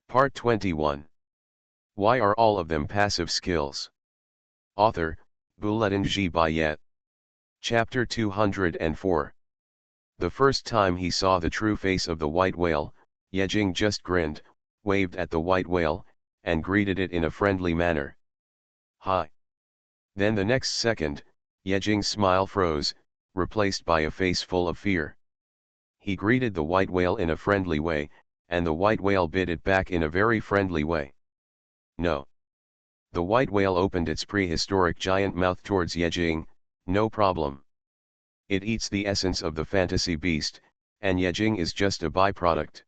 Part 21. Why are all of them passive skills? Author, Bulletin G. Bayet. Chapter 204. The first time he saw the true face of the white whale, Yejing just grinned, waved at the white whale, and greeted it in a friendly manner. Hi. Then the next second, Yejing's smile froze, replaced by a face full of fear. He greeted the white whale in a friendly way, and the white whale bit it back in a very friendly way. No. The white whale opened its prehistoric giant mouth towards Yejing. No problem. It eats the essence of the fantasy beast, and Yejing is just a byproduct.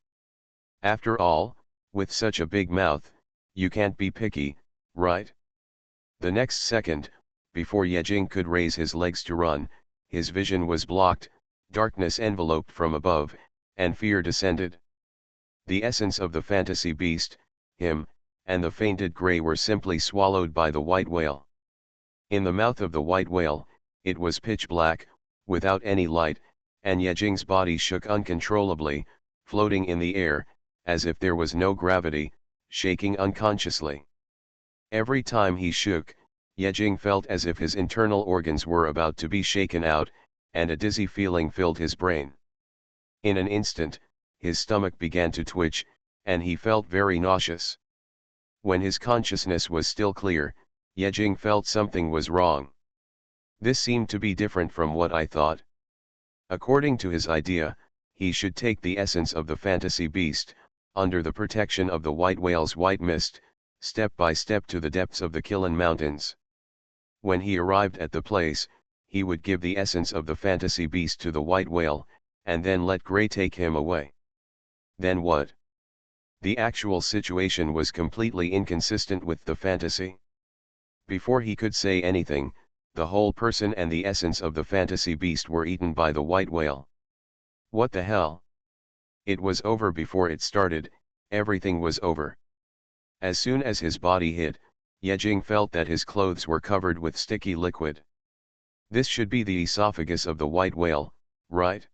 After all, with such a big mouth, you can't be picky, right? The next second, before Yejing could raise his legs to run, his vision was blocked, darkness enveloped from above, and fear descended. The essence of the fantasy beast, him, and the fainted gray were simply swallowed by the white whale. In the mouth of the white whale, it was pitch black, without any light, and Yejing's body shook uncontrollably, floating in the air, as if there was no gravity, shaking unconsciously. Every time he shook, Yejing felt as if his internal organs were about to be shaken out, and a dizzy feeling filled his brain. In an instant, his stomach began to twitch, and he felt very nauseous. When his consciousness was still clear, Yejing felt something was wrong. This seemed to be different from what I thought. According to his idea, he should take the essence of the fantasy beast, under the protection of the white whale's white mist, step by step to the depths of the Kilin Mountains. When he arrived at the place, he would give the essence of the fantasy beast to the white whale, and then let Gray take him away. Then what? The actual situation was completely inconsistent with the fantasy. Before he could say anything, the whole person and the essence of the fantasy beast were eaten by the white whale. What the hell? It was over before it started, everything was over. As soon as his body hit, Yejing felt that his clothes were covered with sticky liquid. This should be the esophagus of the white whale, right?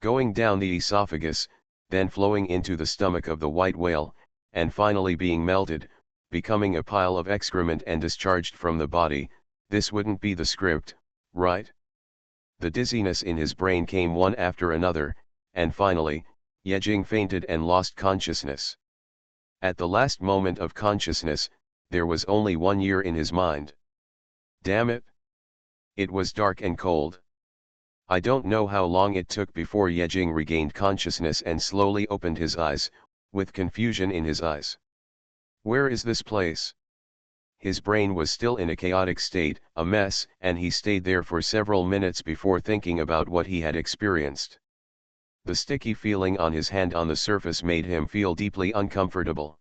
Going down the esophagus, then flowing into the stomach of the white whale, and finally being melted, becoming a pile of excrement and discharged from the body. This wouldn't be the script, right? The dizziness in his brain came one after another, and finally, Yejing fainted and lost consciousness. At the last moment of consciousness, there was only 1 year in his mind. Damn it! It was dark and cold. I don't know how long it took before Yejing regained consciousness and slowly opened his eyes, with confusion in his eyes. Where is this place? His brain was still in a chaotic state, a mess, and he stayed there for several minutes before thinking about what he had experienced. The sticky feeling on his hand on the surface made him feel deeply uncomfortable.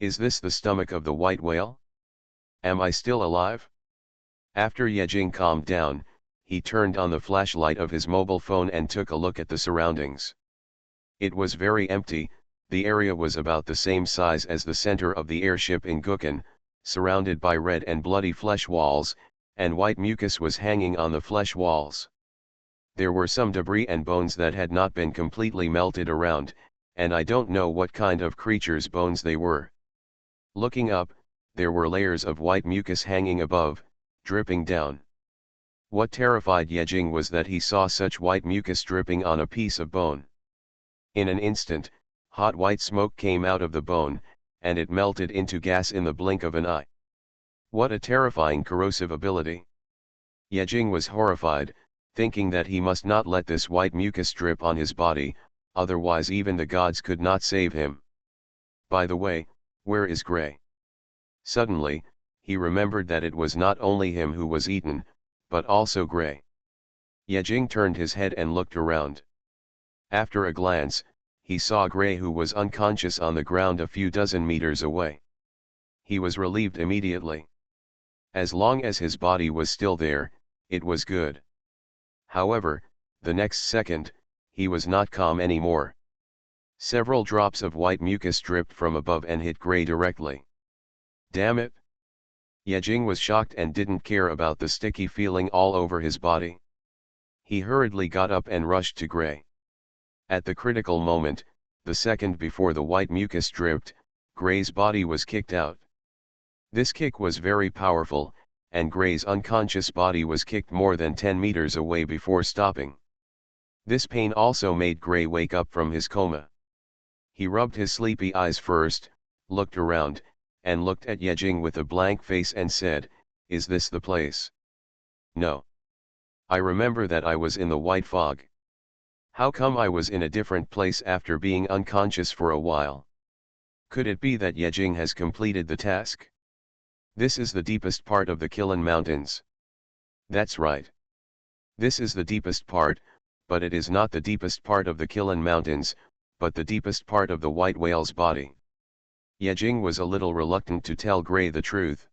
Is this the stomach of the white whale? Am I still alive? After Yejing calmed down, he turned on the flashlight of his mobile phone and took a look at the surroundings. It was very empty. The area was about the same size as the center of the airship in Gukhan, surrounded by red and bloody flesh walls, and white mucus was hanging on the flesh walls. There were some debris and bones that had not been completely melted around, and I don't know what kind of creatures' bones they were. Looking up, there were layers of white mucus hanging above, dripping down. What terrified Yejing was that he saw such white mucus dripping on a piece of bone. In an instant, hot white smoke came out of the bone, and it melted into gas in the blink of an eye. What a terrifying corrosive ability! Yejing was horrified, thinking that he must not let this white mucus drip on his body, otherwise even the gods could not save him. By the way, where is Gray? Suddenly, he remembered that it was not only him who was eaten, but also Gray. Yejing turned his head and looked around. After a glance, he saw Gray, who was unconscious on the ground a few dozen meters away. He was relieved immediately. As long as his body was still there, it was good. However, the next second, he was not calm anymore. Several drops of white mucus dripped from above and hit Gray directly. Damn it! Yejing was shocked and didn't care about the sticky feeling all over his body. He hurriedly got up and rushed to Gray. At the critical moment, the second before the white mucus dripped, Gray's body was kicked out. This kick was very powerful, and Gray's unconscious body was kicked more than 10 meters away before stopping. This pain also made Gray wake up from his coma. He rubbed his sleepy eyes first, looked around, and looked at Yejing with a blank face and said, "Is this the place?" "No. I remember that I was in the white fog. How come I was in a different place after being unconscious for a while? Could it be that Yejing has completed the task? This is the deepest part of the Qilan Mountains." "That's right. This is the deepest part, but it is not the deepest part of the Qilan Mountains, but the deepest part of the white whale's body." Yejing was a little reluctant to tell Gray the truth.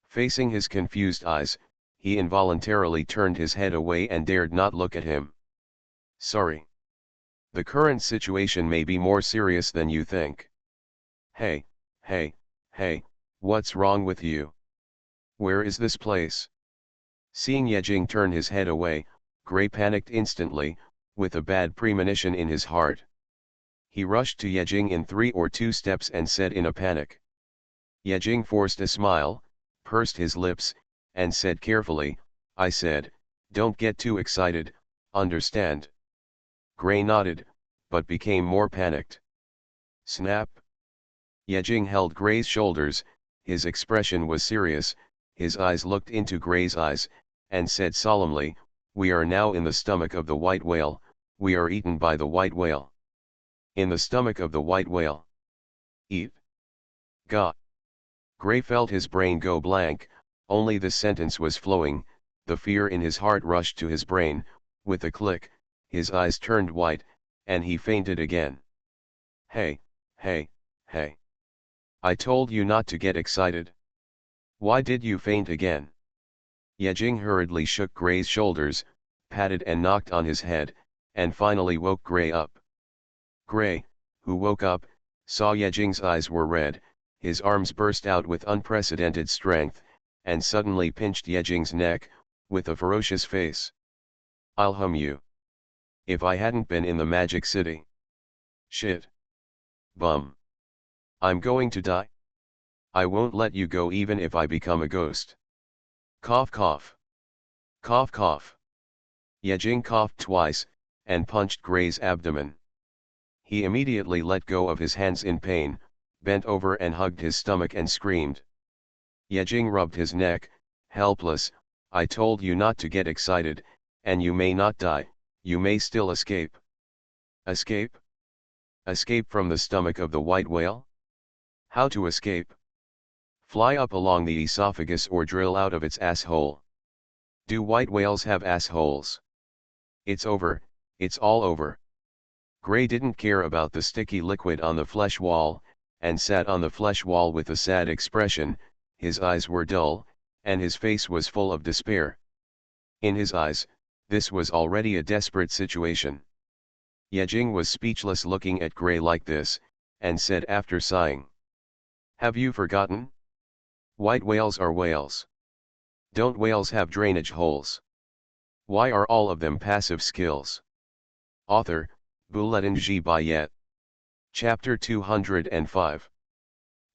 Facing his confused eyes, he involuntarily turned his head away and dared not look at him. "Sorry. The current situation may be more serious than you think." Hey, hey, what's wrong with you? Where is this place?" Seeing Yejing turn his head away, Gray panicked instantly, with a bad premonition in his heart. He rushed to Yejing in 3 or 2 steps and said in a panic. Yejing forced a smile, pursed his lips, and said carefully, "I said, don't get too excited, understand?" Gray nodded, but became more panicked. Snap! Yejing held Gray's shoulders, his expression was serious, his eyes looked into Gray's eyes, and said solemnly, "We are now in the stomach of the white whale, we are eaten by the white whale." "In the stomach of the white whale? Eat? God!" Gray felt his brain go blank, only this sentence was flowing, the fear in his heart rushed to his brain, with a click, his eyes turned white, and he fainted again. Hey. I told you not to get excited. Why did you faint again?" Yejing hurriedly shook Gray's shoulders, patted and knocked on his head, and finally woke Gray up. Gray, who woke up, saw Yejing's eyes were red, his arms burst out with unprecedented strength, and suddenly pinched Yejing's neck, with a ferocious face. "I'll hum you. If I hadn't been in the Magic City. Shit. Bum. I'm going to die. I won't let you go even if I become a ghost. Cough cough. Cough cough." Yejing coughed twice, and punched Gray's abdomen. He immediately let go of his hands in pain, bent over and hugged his stomach and screamed. Yejing rubbed his neck, helpless. "I told you not to get excited, and you may not die, you may still escape." "Escape? Escape from the stomach of the white whale? How to escape?" "Fly up along the esophagus or drill out of its asshole." "Do white whales have assholes?" "It's over, it's all over." Gray didn't care about the sticky liquid on the flesh wall, and sat on the flesh wall with a sad expression, his eyes were dull, and his face was full of despair. In his eyes, this was already a desperate situation. Yejing was speechless looking at Gray like this, and said after sighing, "Have you forgotten? White whales are whales. Don't whales have drainage holes? Why are all of them passive skills?" Author, Buletin G. Bayet. Chapter 205.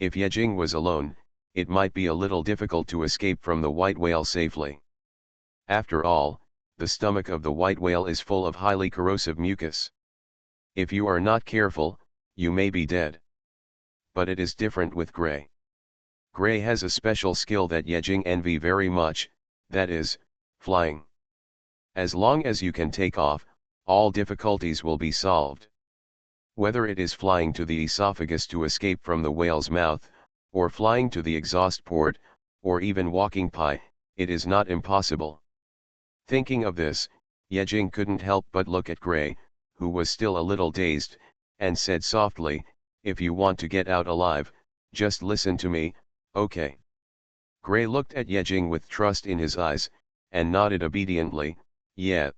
If Yejing was alone, it might be a little difficult to escape from the white whale safely. After all, the stomach of the white whale is full of highly corrosive mucus. If you are not careful, you may be dead. But it is different with Gray. Gray has a special skill that Yejing envy very much, that is, flying. As long as you can take off, all difficulties will be solved. Whether it is flying to the esophagus to escape from the whale's mouth, or flying to the exhaust port, or even walking by, it is not impossible. Thinking of this, Yejing couldn't help but look at Gray, who was still a little dazed, and said softly, "If you want to get out alive, just listen to me, okay?" Gray looked at Yejing with trust in his eyes, and nodded obediently, "Yeah."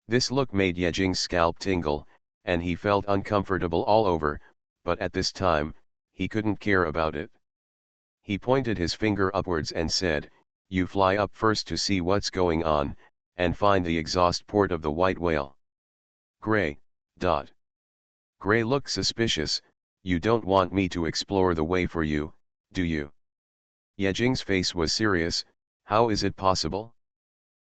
This look made Yejing's scalp tingle, and he felt uncomfortable all over, but at this time, he couldn't care about it. He pointed his finger upwards and said, "You fly up first to see what's going on, and find the exhaust port of the white whale." Gray. Gray looked suspicious. You don't want me to explore the way for you, do you? Yejing's face was serious. How is it possible?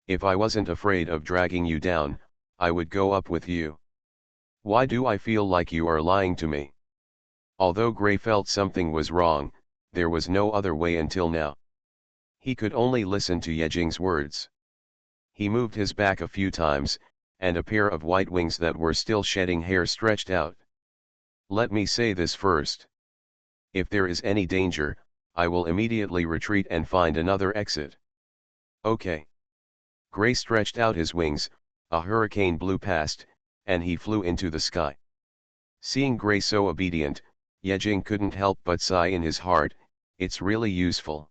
If I wasn't afraid of dragging you down, I would go up with you. Why do I feel like you are lying to me? Although Gray felt something was wrong, there was no other way until now. He could only listen to Yejing's words. He moved his back a few times, and a pair of white wings that were still shedding hair stretched out. Let me say this first. If there is any danger, I will immediately retreat and find another exit. Okay. Gray stretched out his wings, a hurricane blew past, and he flew into the sky. Seeing Gray so obedient, Yejing couldn't help but sigh in his heart. It's really useful.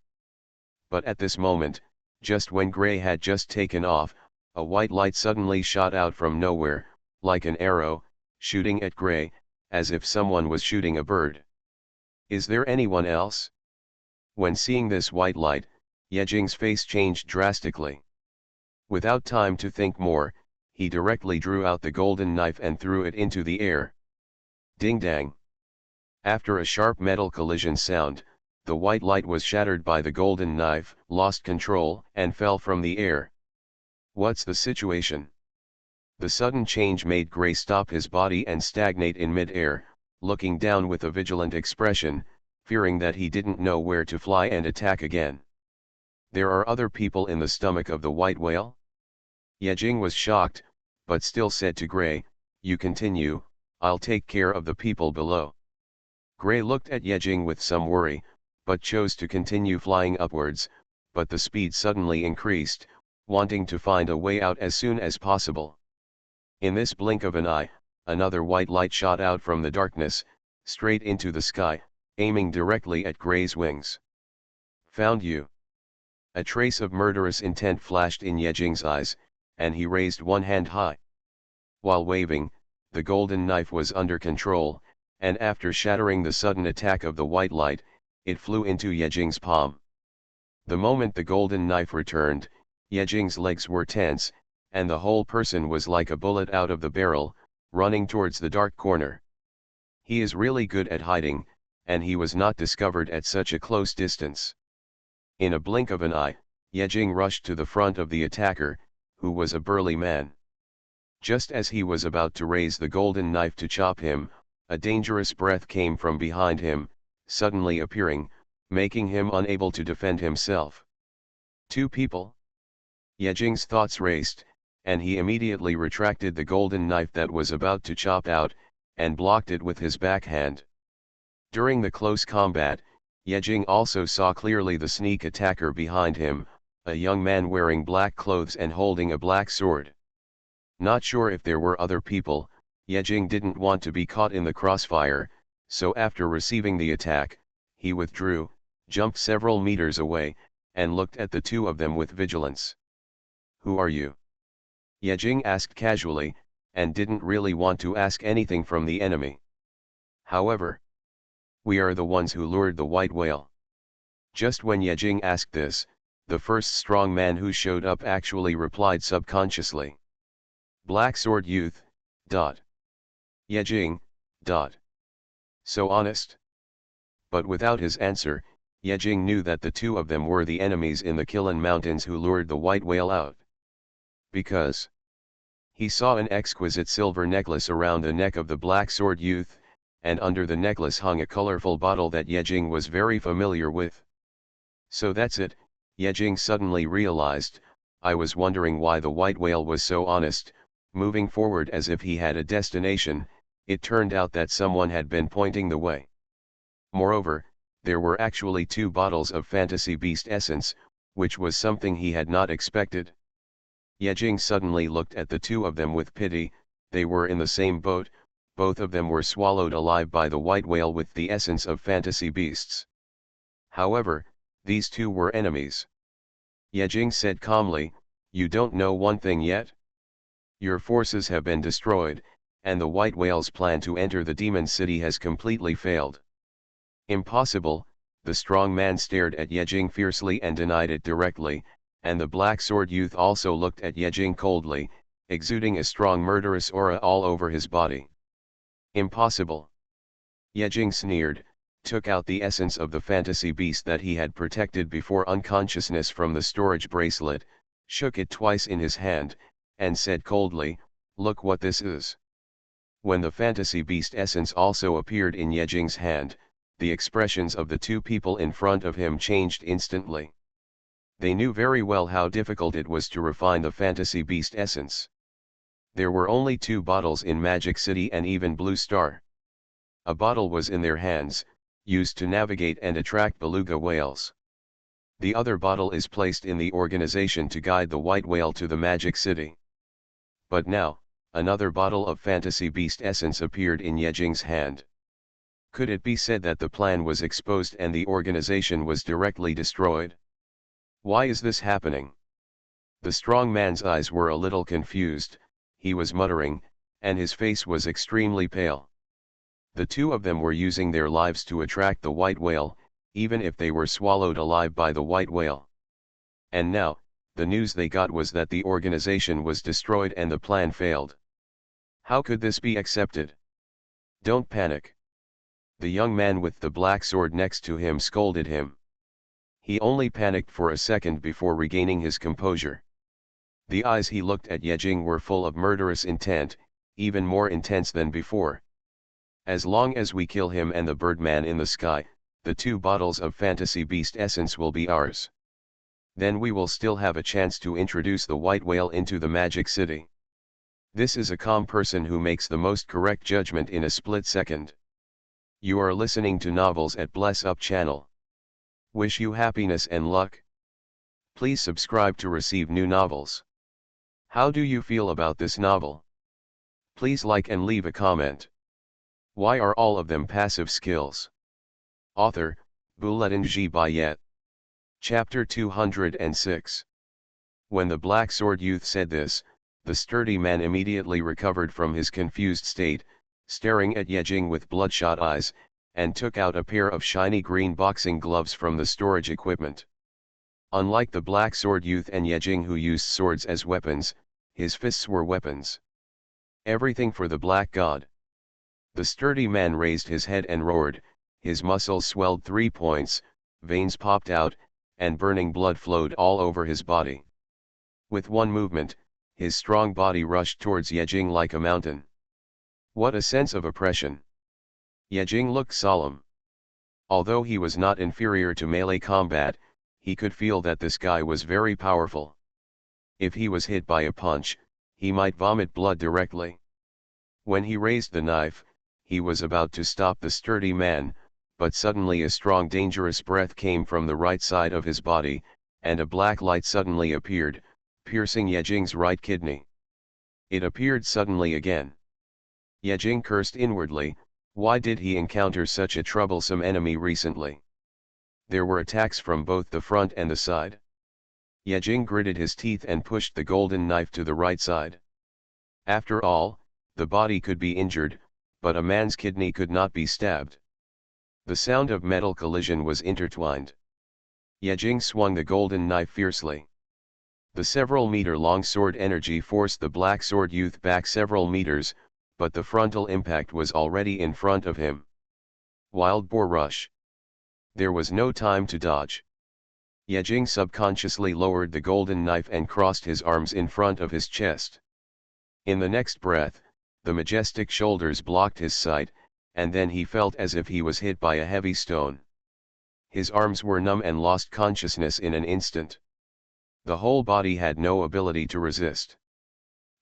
But at this moment, just when Gray had just taken off, a white light suddenly shot out from nowhere, like an arrow, shooting at Gray, as if someone was shooting a bird. Is there anyone else? When seeing this white light, Yejing's face changed drastically. Without time to think more, he directly drew out the golden knife and threw it into the air. Ding-dang! After a sharp metal collision sound, the white light was shattered by the golden knife, lost control, and fell from the air. What's the situation? The sudden change made Gray stop his body and stagnate in mid-air, looking down with a vigilant expression, fearing that he didn't know where to fly and attack again. There are other people in the stomach of the white whale? Yejing was shocked, but still said to Gray, "You continue, I'll take care of the people below." Gray looked at Yejing with some worry, but chose to continue flying upwards, but the speed suddenly increased, wanting to find a way out as soon as possible. In this blink of an eye, another white light shot out from the darkness, straight into the sky, aiming directly at Gray's wings. Found you. A trace of murderous intent flashed in Yejing's eyes, and he raised one hand high. While waving, the golden knife was under control, and after shattering the sudden attack of the white light, it flew into Yejing's palm. The moment the golden knife returned, Yejing's legs were tense, and the whole person was like a bullet out of the barrel, running towards the dark corner. He is really good at hiding, and he was not discovered at such a close distance. In a blink of an eye, Yejing rushed to the front of the attacker, who was a burly man. Just as he was about to raise the golden knife to chop him, a dangerous breath came from behind him, suddenly appearing, making him unable to defend himself. Two people? Yejing's thoughts raced, and he immediately retracted the golden knife that was about to chop out, and blocked it with his backhand. During the close combat, Yejing also saw clearly the sneak attacker behind him, a young man wearing black clothes and holding a black sword. Not sure if there were other people, Yejing didn't want to be caught in the crossfire, so after receiving the attack, he withdrew, jumped several meters away, and looked at the two of them with vigilance. Who are you? Yejing asked casually, and didn't really want to ask anything from the enemy. However, we are the ones who lured the white whale. Just when Yejing asked this, the first strong man who showed up actually replied subconsciously. Black Sword Youth, ... Yejing, ... So honest. But without his answer, Yejing knew that the two of them were the enemies in the Kilin Mountains who lured the white whale out. Because he saw an exquisite silver necklace around the neck of the Black Sword Youth, and under the necklace hung a colorful bottle that Yejing was very familiar with. So that's it, Yejing suddenly realized. I was wondering why the white whale was so honest. Moving forward as if he had a destination, it turned out that someone had been pointing the way. Moreover, there were actually 2 bottles of fantasy beast essence, which was something he had not expected. Yejing suddenly looked at the two of them with pity. They were in the same boat, both of them were swallowed alive by the white whale with the essence of fantasy beasts. However, these two were enemies. Yejing said calmly, "You don't know one thing yet? Your forces have been destroyed, and the white whale's plan to enter the demon city has completely failed." Impossible, the strong man stared at Yejing fiercely and denied it directly, and the Black Sword Youth also looked at Yejing coldly, exuding a strong murderous aura all over his body. Impossible. Yejing sneered, took out the essence of the fantasy beast that he had protected before unconsciousness from the storage bracelet, shook it twice in his hand, and said coldly, "Look what this is." When the fantasy beast essence also appeared in Yejing's hand, the expressions of the two people in front of him changed instantly. They knew very well how difficult it was to refine the fantasy beast essence. There were only 2 bottles in Magic City and even Blue Star. A bottle was in their hands, used to navigate and attract beluga whales. The other bottle is placed in the organization to guide the white whale to the Magic City. But now, another bottle of fantasy beast essence appeared in Yejing's hand. Could it be said that the plan was exposed and the organization was directly destroyed? Why is this happening? The strong man's eyes were a little confused, he was muttering, and his face was extremely pale. The two of them were using their lives to attract the white whale, even if they were swallowed alive by the white whale. And now, the news they got was that the organization was destroyed and the plan failed. How could this be accepted? Don't panic. The young man with the black sword next to him scolded him. He only panicked for a second before regaining his composure. The eyes he looked at Yejing were full of murderous intent, even more intense than before. As long as we kill him and the Birdman in the sky, the 2 bottles of fantasy beast essence will be ours. Then we will still have a chance to introduce the white whale into the Magic City. This is a calm person who makes the most correct judgment in a split second. You are listening to Novels at Bless Up channel. Wish you happiness and luck. Please subscribe to receive new novels. How do you feel about this novel? Please like and leave a comment. Why are all of them passive skills? Author, Bouletin G. Bayet. Chapter 206. When the Black Sword Youth said this, the sturdy man immediately recovered from his confused state, staring at Yejing with bloodshot eyes, and took out a pair of shiny green boxing gloves from the storage equipment. Unlike the Black Sword Youth and Yejing who used swords as weapons, his fists were weapons. Everything for the Black God. The sturdy man raised his head and roared, his muscles swelled 3 points, veins popped out, and burning blood flowed all over his body. With one movement, his strong body rushed towards Yejing like a mountain. What a sense of oppression! Yejing looked solemn. Although he was not inferior to melee combat, he could feel that this guy was very powerful. If he was hit by a punch, he might vomit blood directly. When he raised the knife, he was about to stop the sturdy man, but suddenly a strong dangerous breath came from the right side of his body, and a black light suddenly appeared, piercing Yejing's right kidney. It appeared suddenly again. Yejing cursed inwardly, why did he encounter such a troublesome enemy recently? There were attacks from both the front and the side. Yejing gritted his teeth and pushed the golden knife to the right side. After all, the body could be injured, but a man's kidney could not be stabbed. The sound of metal collision was intertwined. Yejing swung the golden knife fiercely. The several-meter-long sword energy forced the Black Sword Youth back several meters, but the frontal impact was already in front of him. Wild boar rush. There was no time to dodge. Yejing subconsciously lowered the golden knife and crossed his arms in front of his chest. In the next breath, the majestic shoulders blocked his sight, and then he felt as if he was hit by a heavy stone. His arms were numb and lost consciousness in an instant. The whole body had no ability to resist.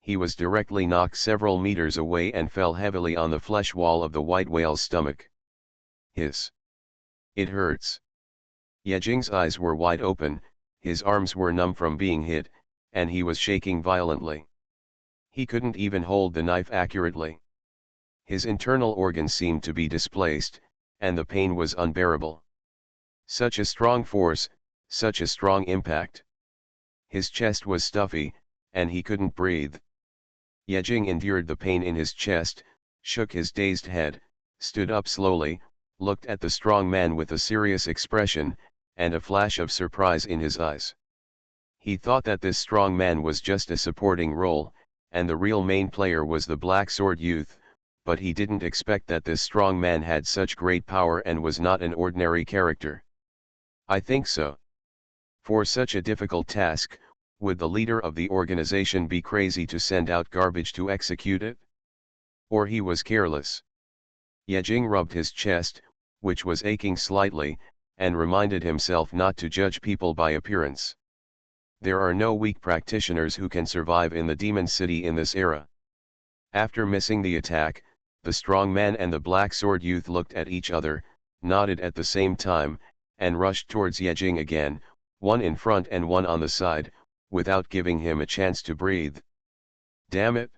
He was directly knocked several meters away and fell heavily on the flesh wall of the white whale's stomach. Hiss. It hurts. Yejing's eyes were wide open, his arms were numb from being hit, and he was shaking violently. He couldn't even hold the knife accurately. His internal organs seemed to be displaced, and the pain was unbearable. Such a strong force, such a strong impact. His chest was stuffy, and he couldn't breathe. Yejing endured the pain in his chest, shook his dazed head, stood up slowly, looked at the strong man with a serious expression, and a flash of surprise in his eyes. He thought that this strong man was just a supporting role, and the real main player was the Black Sword Youth, but he didn't expect that this strong man had such great power and was not an ordinary character. I think so. For such a difficult task, would the leader of the organization be crazy to send out garbage to execute it? Or he was careless. Ye Jing rubbed his chest, which was aching slightly, and reminded himself not to judge people by appearance. There are no weak practitioners who can survive in the Demon City in this era. After missing the attack, the strong man and the black sword youth looked at each other, nodded at the same time, and rushed towards Ye Jing again, one in front and one on the side, without giving him a chance to breathe. Damn it!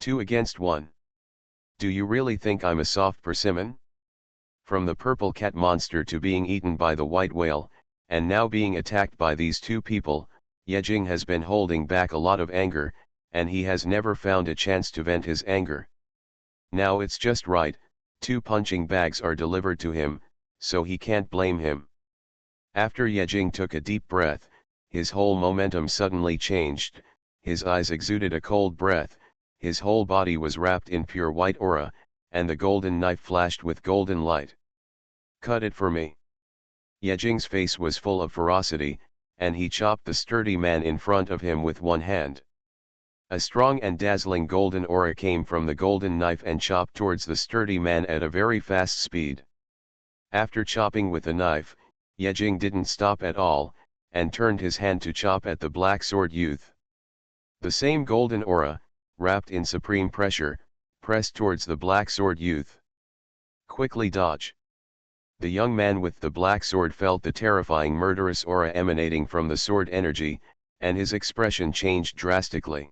2 against 1. Do you really think I'm a soft persimmon? From the purple cat monster to being eaten by the white whale, and now being attacked by these two people, Ye Jing has been holding back a lot of anger, and he has never found a chance to vent his anger. Now it's just right, 2 punching bags are delivered to him, so he can't blame him. After Ye Jing took a deep breath, his whole momentum suddenly changed, his eyes exuded a cold breath, his whole body was wrapped in pure white aura, and the golden knife flashed with golden light. Cut it for me. Ye Jing's face was full of ferocity, and he chopped the sturdy man in front of him with one hand. A strong and dazzling golden aura came from the golden knife and chopped towards the sturdy man at a very fast speed. After chopping with the knife, Ye Jing didn't stop at all, and turned his hand to chop at the black sword youth. The same golden aura, wrapped in supreme pressure, pressed towards the black sword youth. Quickly dodge. The young man with the black sword felt the terrifying murderous aura emanating from the sword energy, and his expression changed drastically.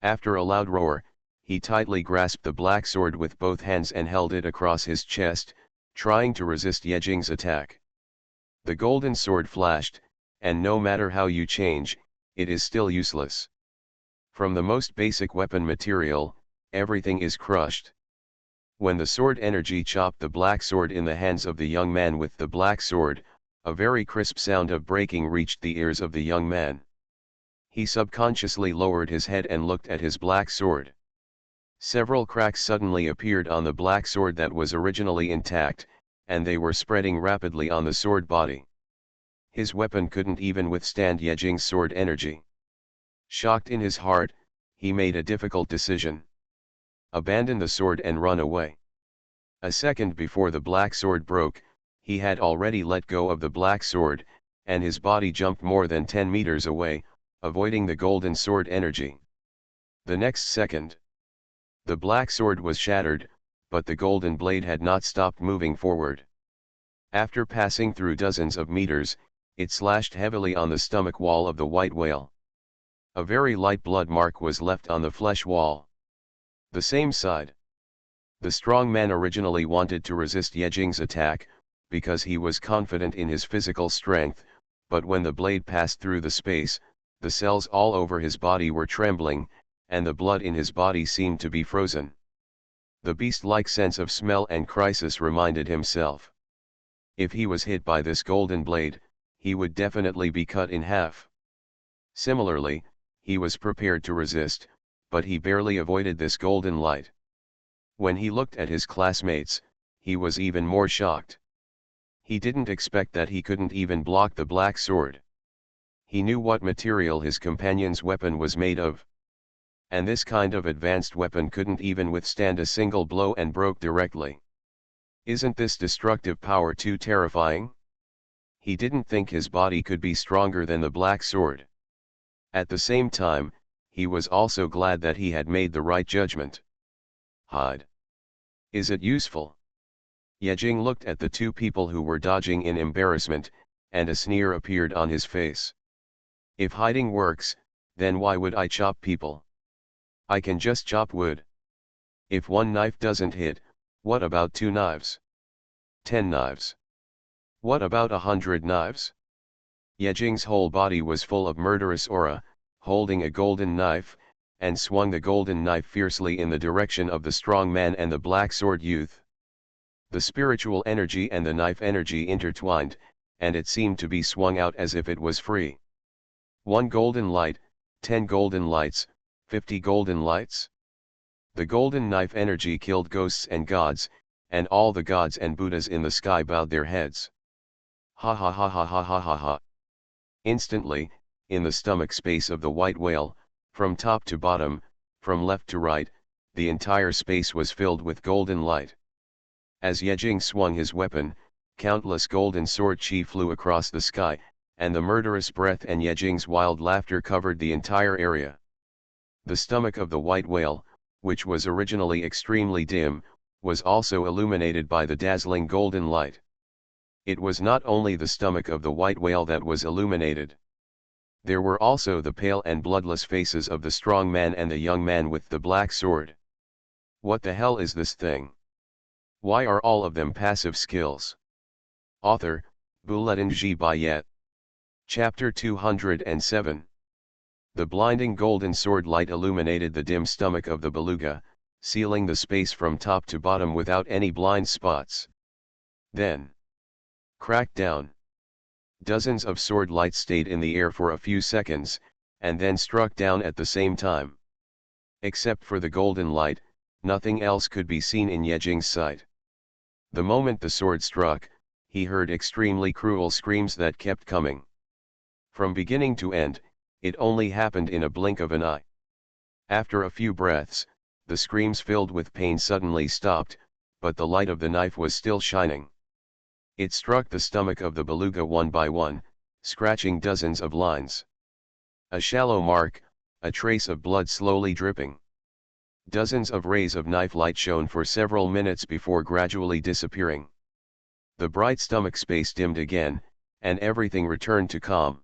After a loud roar, he tightly grasped the black sword with both hands and held it across his chest, trying to resist Ye Jing's attack. The golden sword flashed, and no matter how you change, it is still useless. From the most basic weapon material, everything is crushed. When the sword energy chopped the black sword in the hands of the young man with the black sword, a very crisp sound of breaking reached the ears of the young man. He subconsciously lowered his head and looked at his black sword. Several cracks suddenly appeared on the black sword that was originally intact, and they were spreading rapidly on the sword body. His weapon couldn't even withstand Ye Jing's sword energy. Shocked in his heart, he made a difficult decision. Abandon the sword and run away. A second before the black sword broke, he had already let go of the black sword, and his body jumped more than 10 meters away, avoiding the golden sword energy. The next second, the black sword was shattered, but the golden blade had not stopped moving forward. After passing through dozens of meters, it slashed heavily on the stomach wall of the white whale. A very light blood mark was left on the flesh wall. The same side. The strong man originally wanted to resist Ye Jing's attack, because he was confident in his physical strength, but when the blade passed through the space, the cells all over his body were trembling, and the blood in his body seemed to be frozen. The beast-like sense of smell and crisis reminded himself. If he was hit by this golden blade, he would definitely be cut in half. Similarly, he was prepared to resist, but he barely avoided this golden light. When he looked at his classmates, he was even more shocked. He didn't expect that he couldn't even block the black sword. He knew what material his companion's weapon was made of. And this kind of advanced weapon couldn't even withstand a single blow and broke directly. Isn't this destructive power too terrifying? He didn't think his body could be stronger than the black sword. At the same time, he was also glad that he had made the right judgment. Hide. Is it useful? Ye Jing looked at the two people who were dodging in embarrassment, and a sneer appeared on his face. If hiding works, then why would I chop people? I can just chop wood. If one knife doesn't hit, what about 2 knives? 10 knives? What about 100 knives? Ye Jing's whole body was full of murderous aura, holding a golden knife, and swung the golden knife fiercely in the direction of the strong man and the black sword youth. The spiritual energy and the knife energy intertwined, and it seemed to be swung out as if it was free. 1 golden light, 10 golden lights, 50 golden lights? The golden knife energy killed ghosts and gods, and all the gods and Buddhas in the sky bowed their heads. Ha ha ha ha ha ha ha ha. Instantly, in the stomach space of the white whale, from top to bottom, from left to right, the entire space was filled with golden light. As Yejing swung his weapon, countless golden sword chi flew across the sky, and the murderous breath and Yejing's wild laughter covered the entire area. The stomach of the white whale, which was originally extremely dim, was also illuminated by the dazzling golden light. It was not only the stomach of the white whale that was illuminated. There were also the pale and bloodless faces of the strong man and the young man with the black sword. What the hell is this thing? Why are all of them passive skills? Author, Buletin G. Bayet. Chapter 207. The blinding golden sword light illuminated the dim stomach of the beluga, sealing the space from top to bottom without any blind spots. Then, cracked down. Dozens of sword lights stayed in the air for a few seconds, and then struck down at the same time. Except for the golden light, nothing else could be seen in Yejing's sight. The moment the sword struck, he heard extremely cruel screams that kept coming. From beginning to end, it only happened in a blink of an eye. After a few breaths, the screams filled with pain suddenly stopped, but the light of the knife was still shining. It struck the stomach of the beluga one by one, scratching dozens of lines. A shallow mark, a trace of blood slowly dripping. Dozens of rays of knife light shone for several minutes before gradually disappearing. The bright stomach space dimmed again, and everything returned to calm.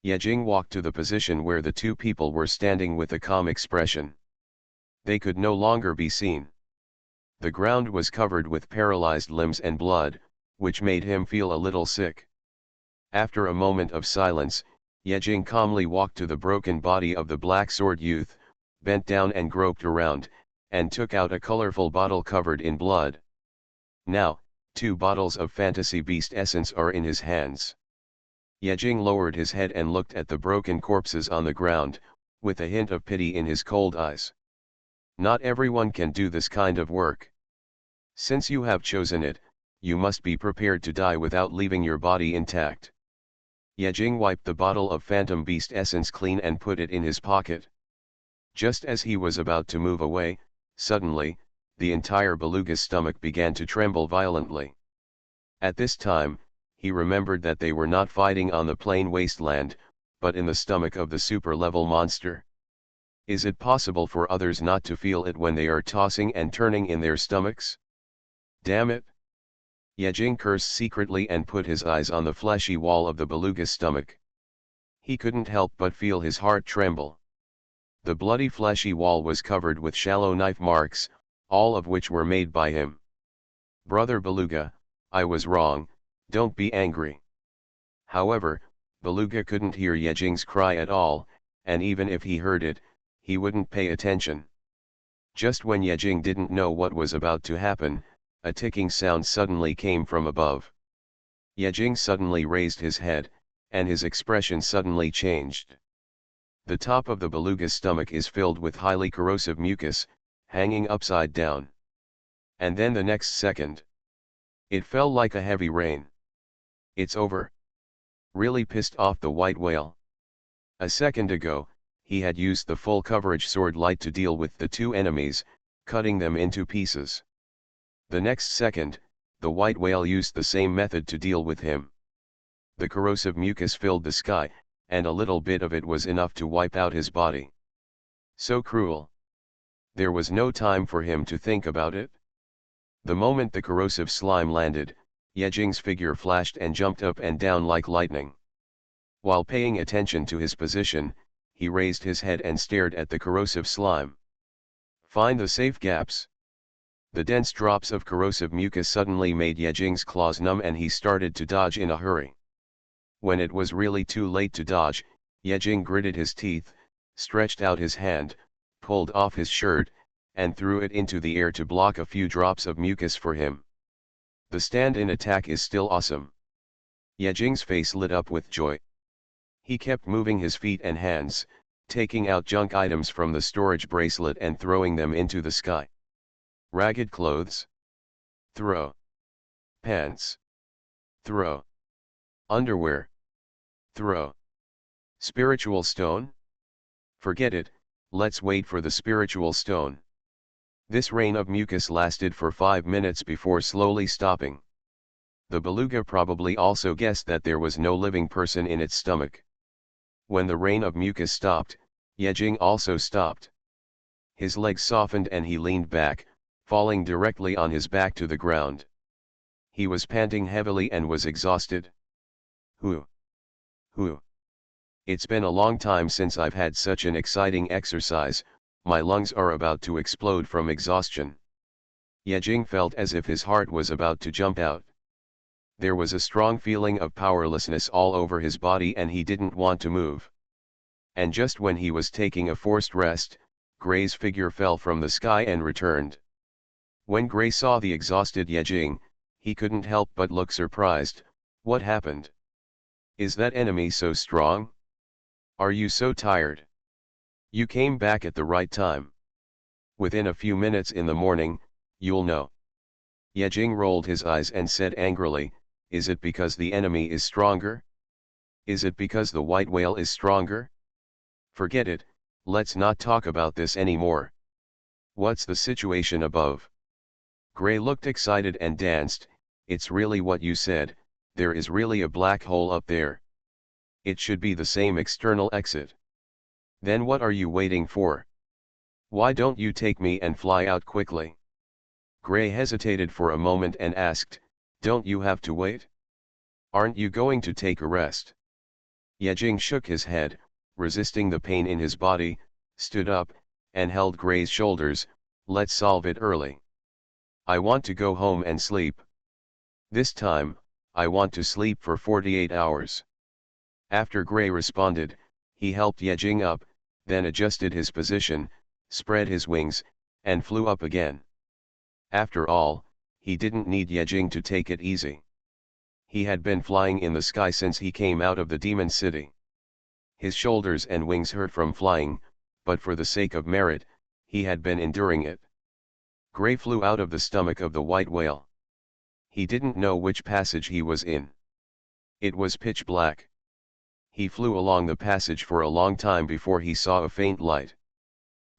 Yejing walked to the position where the two people were standing with a calm expression. They could no longer be seen. The ground was covered with paralyzed limbs and blood, which made him feel a little sick. After a moment of silence, Yejing calmly walked to the broken body of the black sword youth, bent down and groped around, and took out a colorful bottle covered in blood. Now, 2 bottles of fantasy beast essence are in his hands. Yejing lowered his head and looked at the broken corpses on the ground, with a hint of pity in his cold eyes. Not everyone can do this kind of work. Since you have chosen it, you must be prepared to die without leaving your body intact. Yejing wiped the bottle of phantom beast essence clean and put it in his pocket. Just as he was about to move away, suddenly, the entire beluga's stomach began to tremble violently. At this time, he remembered that they were not fighting on the plain wasteland, but in the stomach of the super-level monster. Is it possible for others not to feel it when they are tossing and turning in their stomachs? Damn it! Yejing cursed secretly and put his eyes on the fleshy wall of the beluga's stomach. He couldn't help but feel his heart tremble. The bloody fleshy wall was covered with shallow knife marks, all of which were made by him. Brother Beluga, I was wrong, don't be angry. However, Beluga couldn't hear Yejing's cry at all, and even if he heard it, he wouldn't pay attention. Just when Yejing didn't know what was about to happen, a ticking sound suddenly came from above. Yejing suddenly raised his head, and his expression suddenly changed. The top of the beluga's stomach is filled with highly corrosive mucus, hanging upside down. And then the next second, it fell like a heavy rain. It's over. Really pissed off the white whale. A second ago, he had used the full coverage sword light to deal with the two enemies, cutting them into pieces. The next second, the white whale used the same method to deal with him. The corrosive mucus filled the sky, and a little bit of it was enough to wipe out his body. So cruel. There was no time for him to think about it. The moment the corrosive slime landed, Yejing's figure flashed and jumped up and down like lightning. While paying attention to his position, he raised his head and stared at the corrosive slime. Find the safe gaps. The dense drops of corrosive mucus suddenly made Yejing's claws numb and he started to dodge in a hurry. When it was really too late to dodge, Yejing gritted his teeth, stretched out his hand, pulled off his shirt, and threw it into the air to block a few drops of mucus for him. The stand-in attack is still awesome. Yejing's face lit up with joy. He kept moving his feet and hands, taking out junk items from the storage bracelet and throwing them into the sky. Ragged clothes. Throw. Pants. Throw. Underwear. Throw. Spiritual stone? Forget it, let's wait for the spiritual stone. This rain of mucus lasted for 5 minutes before slowly stopping. The beluga probably also guessed that there was no living person in its stomach. When the rain of mucus stopped, Yejing also stopped. His legs softened and he leaned back, falling directly on his back to the ground. He was panting heavily and was exhausted. Hoo! Hoo! It's been a long time since I've had such an exciting exercise, my lungs are about to explode from exhaustion. Yejing felt as if his heart was about to jump out. There was a strong feeling of powerlessness all over his body and he didn't want to move. And just when he was taking a forced rest, Gray's figure fell from the sky and returned. When Gray saw the exhausted Yejing, he couldn't help but look surprised. What happened? Is that enemy so strong? Are you so tired? You came back at the right time. Within a few minutes in the morning, you'll know. Yejing rolled his eyes and said angrily, is it because the enemy is stronger? Is it because the white whale is stronger? Forget it, let's not talk about this anymore. What's the situation above? Gray looked excited and danced. It's really what you said, there is really a black hole up there. It should be the same external exit. Then what are you waiting for? Why don't you take me and fly out quickly? Gray hesitated for a moment and asked, don't you have to wait? Aren't you going to take a rest? Yejing shook his head, resisting the pain in his body, stood up, and held Gray's shoulders. Let's solve it early. I want to go home and sleep. This time, I want to sleep for 48 hours. After Gray responded, he helped Yejing up, then adjusted his position, spread his wings, and flew up again. After all, he didn't need Yejing to take it easy. He had been flying in the sky since he came out of the demon city. His shoulders and wings hurt from flying, but for the sake of merit, he had been enduring it. Gray flew out of the stomach of the white whale. He didn't know which passage he was in. It was pitch black. He flew along the passage for a long time before he saw a faint light.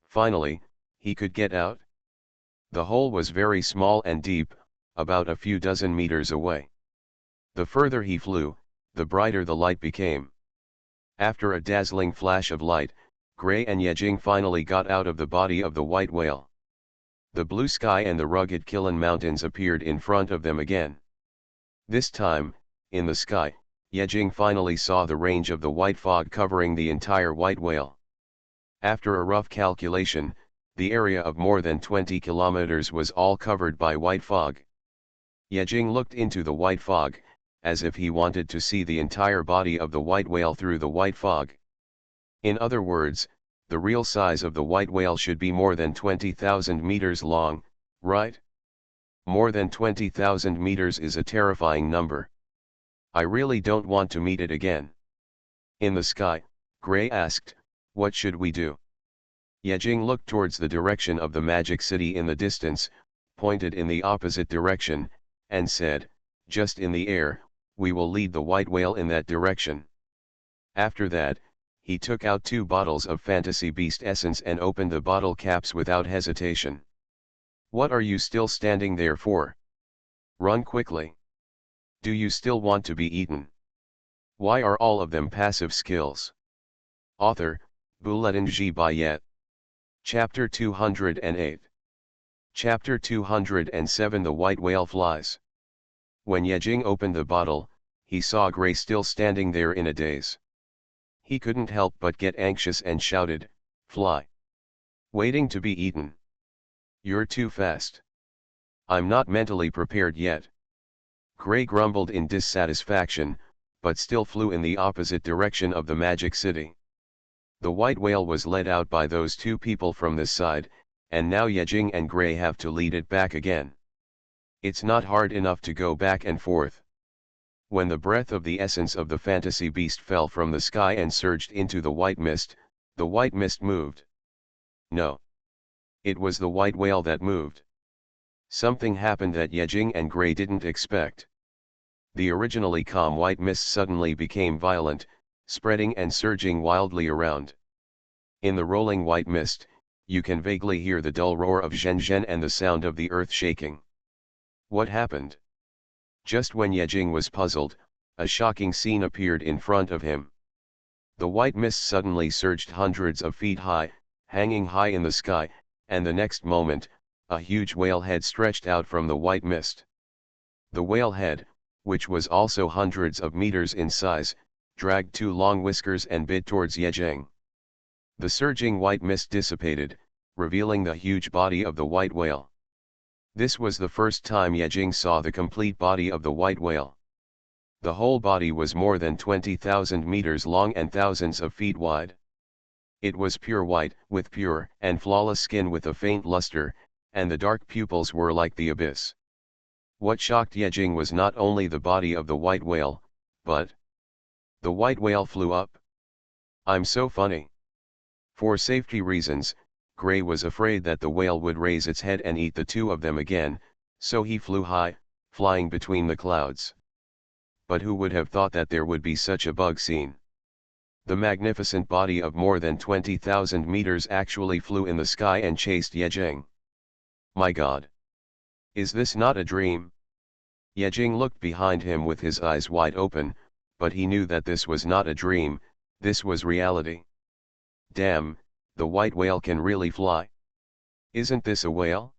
Finally, he could get out. The hole was very small and deep, about a few dozen meters away. The further he flew, the brighter the light became. After a dazzling flash of light, Gray and Yejing finally got out of the body of the white whale. The blue sky and the rugged Kilin Mountains appeared in front of them again. This time, in the sky, Yejing finally saw the range of the white fog covering the entire white whale. After a rough calculation, the area of more than 20 kilometers was all covered by white fog. Yejing looked into the white fog, as if he wanted to see the entire body of the white whale through the white fog. In other words, the real size of the white whale should be more than 20,000 meters long, right? More than 20,000 meters is a terrifying number. I really don't want to meet it again. In the sky, Gray asked, what should we do? Yejing looked towards the direction of the magic city in the distance, pointed in the opposite direction, and said, just in the air, we will lead the white whale in that direction. After that, he took out 2 bottles of Fantasy Beast essence and opened the bottle caps without hesitation. What are you still standing there for? Run quickly. Do you still want to be eaten? Why are all of them passive skills? Author, Bouletin G. Bayet. Chapter 208. Chapter 207 The White Whale Flies. When Yejing opened the bottle, he saw Gray still standing there in a daze. He couldn't help but get anxious and shouted, fly. Waiting to be eaten. You're too fast. I'm not mentally prepared yet. Gray grumbled in dissatisfaction, but still flew in the opposite direction of the magic city. The white whale was led out by those 2 people from this side, and now Yejing and Gray have to lead it back again. It's not hard enough to go back and forth. When the breath of the essence of the fantasy beast fell from the sky and surged into the white mist, The white mist moved. No. It was the white whale that moved. Something happened that Yejing and Gray didn't expect. The originally calm white mist suddenly became violent, spreading and surging wildly around. In the rolling white mist, you can vaguely hear the dull roar of Zhen and the sound of the earth shaking. What happened? Just when Yejing was puzzled, a shocking scene appeared in front of him. The white mist suddenly surged hundreds of feet high, hanging high in the sky, and the next moment, a huge whale head stretched out from the white mist. The whale head, which was also hundreds of meters in size, dragged two long whiskers and bit towards Yejing. The surging white mist dissipated, revealing the huge body of the white whale. This was the first time Yejing saw the complete body of the white whale. The whole body was more than 20,000 meters long and thousands of feet wide. It was pure white, with pure and flawless skin with a faint luster, and the dark pupils were like the abyss. What shocked Yejing was not only the body of the white whale, but the white whale flew up. I'm so funny. For safety reasons, Gray was afraid that the whale would raise its head and eat the two of them again, so he flew high, flying between the clouds. But who would have thought that there would be such a bug scene? The magnificent body of more than 20,000 meters actually flew in the sky and chased Yejing. My God! Is this not a dream? Yejing looked behind him with his eyes wide open, but he knew that this was not a dream, this was reality. Damn, the white whale can really fly. Isn't this a whale?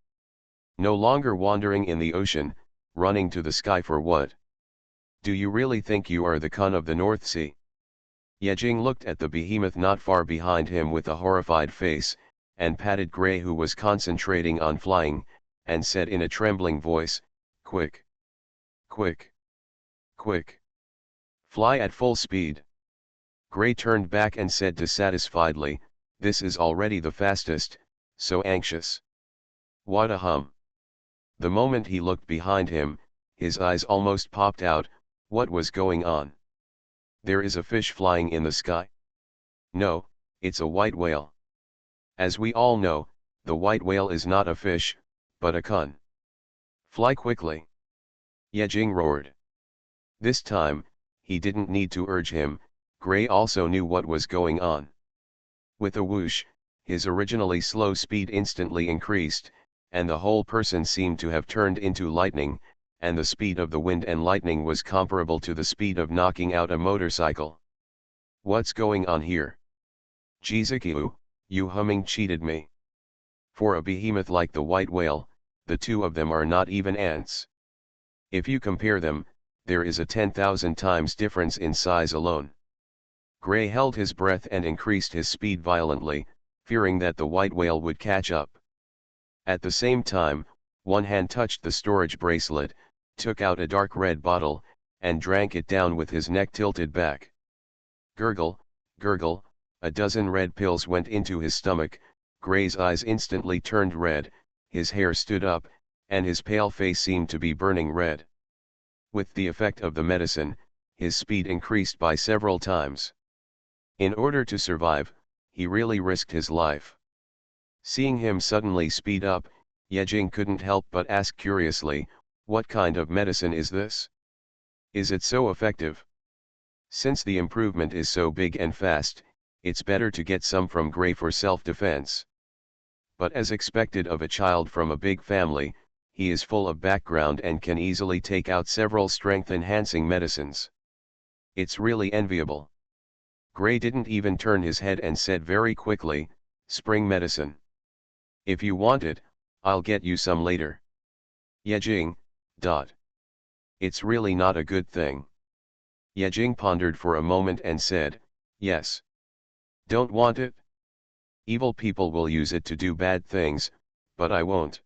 No longer wandering in the ocean, running to the sky for what? Do you really think you are the Kun of the North Sea? Yejing looked at the behemoth not far behind him with a horrified face, and patted Gray who was concentrating on flying, and said in a trembling voice, "Quick! Quick! Quick! Fly at full speed!" Gray turned back and said dissatisfiedly, "This is already the fastest, so anxious." What a hum! The moment he looked behind him, his eyes almost popped out. What was going on? There is a fish flying in the sky. No, it's a white whale. As we all know, the white whale is not a fish, but a kun. Fly quickly! Yejing roared. This time, he didn't need to urge him, Gray also knew what was going on. With a whoosh, his originally slow speed instantly increased, and the whole person seemed to have turned into lightning, and the speed of the wind and lightning was comparable to the speed of knocking out a motorcycle. What's going on here? Jizukiu, you humming cheated me. For a behemoth like the white whale, the two of them are not even ants. If you compare them, there is a 10,000 times difference in size alone. Gray held his breath and increased his speed violently, fearing that the white whale would catch up. At the same time, one hand touched the storage bracelet, took out a dark red bottle, and drank it down with his neck tilted back. Gurgle, gurgle, a dozen red pills went into his stomach. Gray's eyes instantly turned red, his hair stood up, and his pale face seemed to be burning red. With the effect of the medicine, his speed increased by several times. In order to survive, he really risked his life. Seeing him suddenly speed up, Yejing couldn't help but ask curiously, "What kind of medicine is this? Is it so effective? Since the improvement is so big and fast, it's better to get some from Gray for self-defense." But as expected of a child from a big family, he is full of background and can easily take out several strength-enhancing medicines. It's really enviable. Gray didn't even turn his head and said very quickly, "Spring medicine. If you want it, I'll get you some later." Yejing, It's really not a good thing. Yejing pondered for a moment and said, "Yes. Don't want it? Evil people will use it to do bad things, but I won't."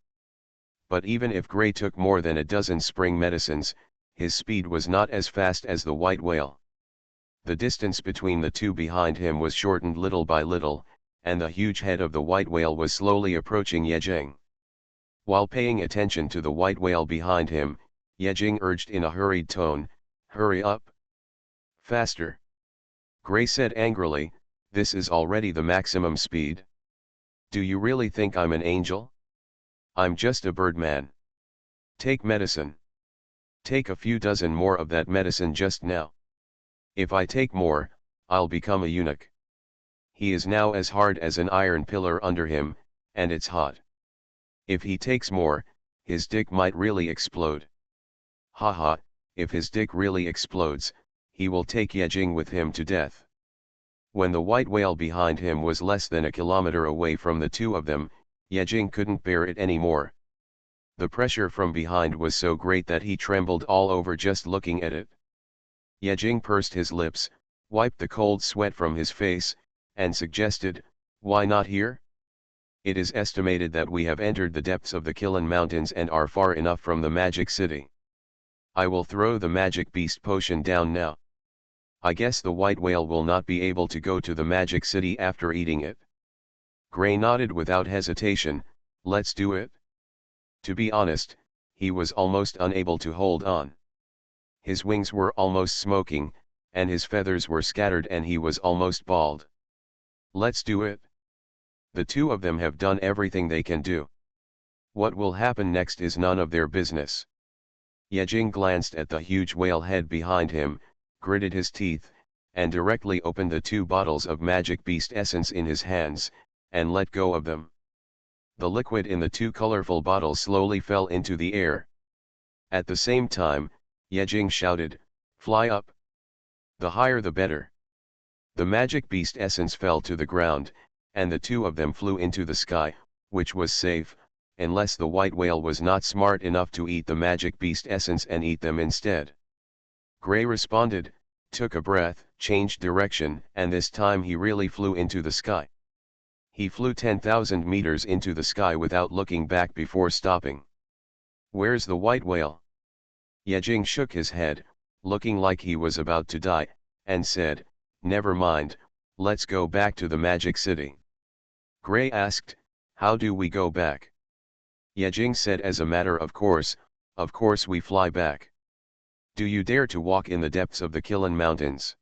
But even if Gray took more than a dozen spring medicines, his speed was not as fast as the white whale. The distance between the two behind him was shortened little by little, and the huge head of the white whale was slowly approaching Yejing. While paying attention to the white whale behind him, Yejing urged in a hurried tone, "Hurry up! Faster!" Gray said angrily, This is already the maximum speed. Do you really think I'm an angel? I'm just a birdman. Take medicine. Take a few dozen more of that medicine just now. If I take more, I'll become a eunuch. He is now as hard as an iron pillar under him, and it's hot. If he takes more, his dick might really explode. Haha, if his dick really explodes, he will take Yejing with him to death. When the white whale behind him was less than a kilometer away from the two of them, Yejing couldn't bear it anymore. The pressure from behind was so great that he trembled all over just looking at it. Yejing pursed his lips, wiped the cold sweat from his face, and suggested, "Why not here? It is estimated that we have entered the depths of the Kilin Mountains and are far enough from the magic city. I will throw the magic beast potion down now. I guess the white whale will not be able to go to the magic city after eating it." Gray nodded without hesitation, "Let's do it." To be honest, he was almost unable to hold on. His wings were almost smoking, and his feathers were scattered and he was almost bald. Let's do it. The two of them have done everything they can do. What will happen next is none of their business. Yejing glanced at the huge whale head behind him, gritted his teeth, and directly opened the two bottles of magic beast essence in his hands, and let go of them. The liquid in the two colorful bottles slowly fell into the air. At the same time, Yejing shouted, "Fly up! The higher the better." The magic beast essence fell to the ground, and the two of them flew into the sky, which was safe, unless the white whale was not smart enough to eat the magic beast essence and eat them instead. Gray responded, took a breath, changed direction, and this time he really flew into the sky. He flew 10,000 meters into the sky without looking back before stopping. "Where's the white whale?" Yejing shook his head, looking like he was about to die, and said, "Never mind, let's go back to the magic city." Gray asked, "How do we go back?" Yejing said, "As a matter of course we fly back. Do you dare to walk in the depths of the Kilin Mountains?"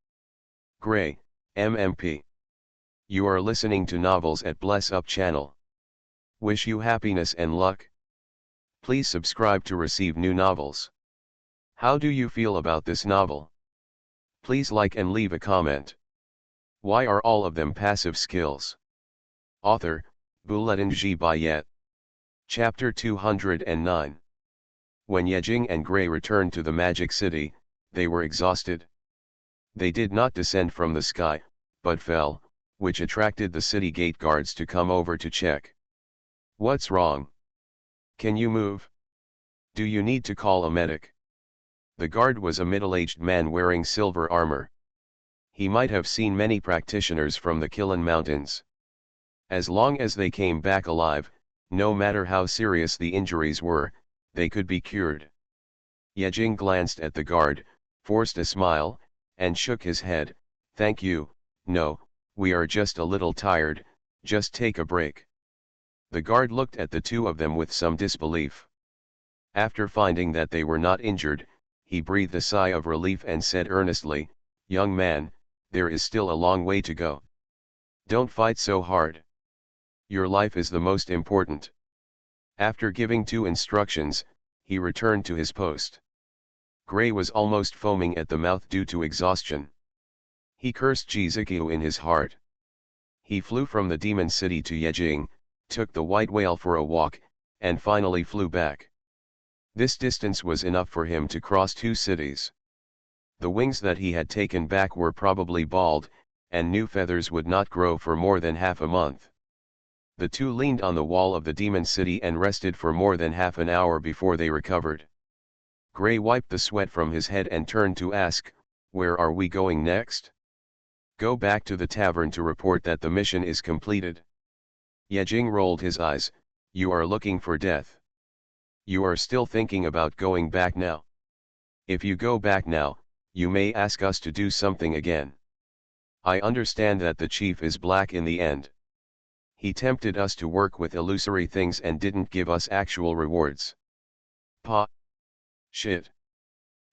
Gray, MMP. You are listening to Novels at Bless Up channel. Wish you happiness and luck. Please subscribe to receive new novels. How do you feel about this novel? Please like and leave a comment. Why are all of them passive skills? Author, Buletin G. Bayet. Chapter 209. When Yejing and Gray returned to the magic city, they were exhausted. They did not descend from the sky, but fell, which attracted the city gate guards to come over to check. "What's wrong? Can you move? Do you need to call a medic?" The guard was a middle-aged man wearing silver armor. He might have seen many practitioners from the Kilin Mountains. As long as they came back alive, no matter how serious the injuries were, they could be cured. Yejing glanced at the guard, forced a smile, and shook his head, "Thank you, no, we are just a little tired, just take a break." The guard looked at the two of them with some disbelief. After finding that they were not injured, he breathed a sigh of relief and said earnestly, "Young man, there is still a long way to go. Don't fight so hard. Your life is the most important." After giving two instructions, he returned to his post. Gray was almost foaming at the mouth due to exhaustion. He cursed Jizikiu in his heart. He flew from the demon city to Yejing, took the white whale for a walk, and finally flew back. This distance was enough for him to cross two cities. The wings that he had taken back were probably bald, and new feathers would not grow for more than half a month. The two leaned on the wall of the demon city and rested for more than half an hour before they recovered. Gray wiped the sweat from his head and turned to ask, "Where are we going next?" "Go back to the tavern to report that the mission is completed." Yejing rolled his eyes, "You are looking for death. You are still thinking about going back now. If you go back now, you may ask us to do something again. I understand that the chief is black in the end. He tempted us to work with illusory things and didn't give us actual rewards. Shit."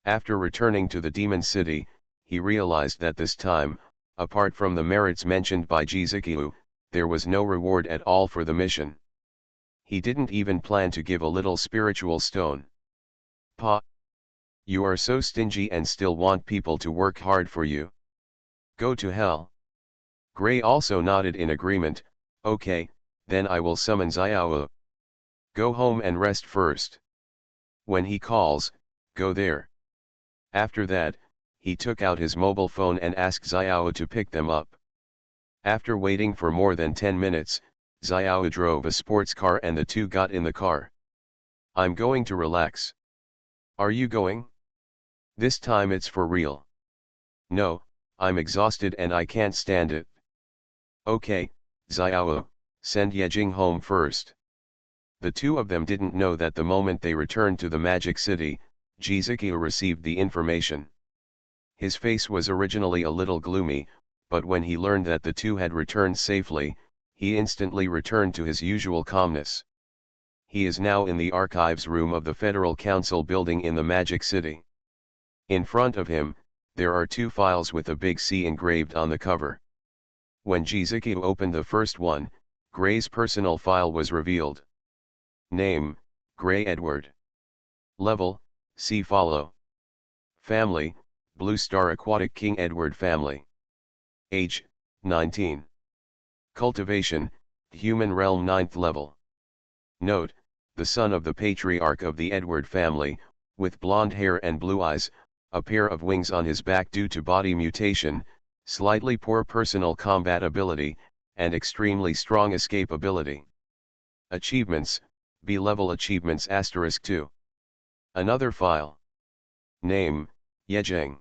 After returning to the demon city, he realized that this time, Apart from the merits mentioned by Jizukiu, there was no reward at all for the mission. He didn't even plan to give a little spiritual stone. Pa! You are so stingy and still want people to work hard for you. Go to hell. Gray also nodded in agreement. Okay, then I will summon Xiao. Go home and rest first. When he calls, go there. After that, he took out his mobile phone and asked Xiao to pick them up. After waiting for more than 10 minutes, Xiao drove a sports car and the two got in the car. I'm going to relax. Are you going? This time it's for real. No, I'm exhausted and I can't stand it. Okay, Xiao, send Yejing home first. The two of them didn't know that the moment they returned to the Magic City, Jizukiu received the information. His face was originally a little gloomy, but when he learned that the two had returned safely, he instantly returned to his usual calmness. He is now in the archives room of the Federal Council building in the Magic City. In front of him, there are two files with a big C engraved on the cover. When Jizukiu opened the first one, Gray's personal file was revealed. Name, Gray Edward. Level, C follow. Family, Blue Star Aquatic King Edward family. Age, 19. Cultivation, Human Realm 9th level. Note, the son of the patriarch of the Edward family, with blonde hair and blue eyes, a pair of wings on his back due to body mutation, slightly poor personal combat ability, and extremely strong escape ability. Achievements, B-level achievements *2. Another file. Name, Yejing.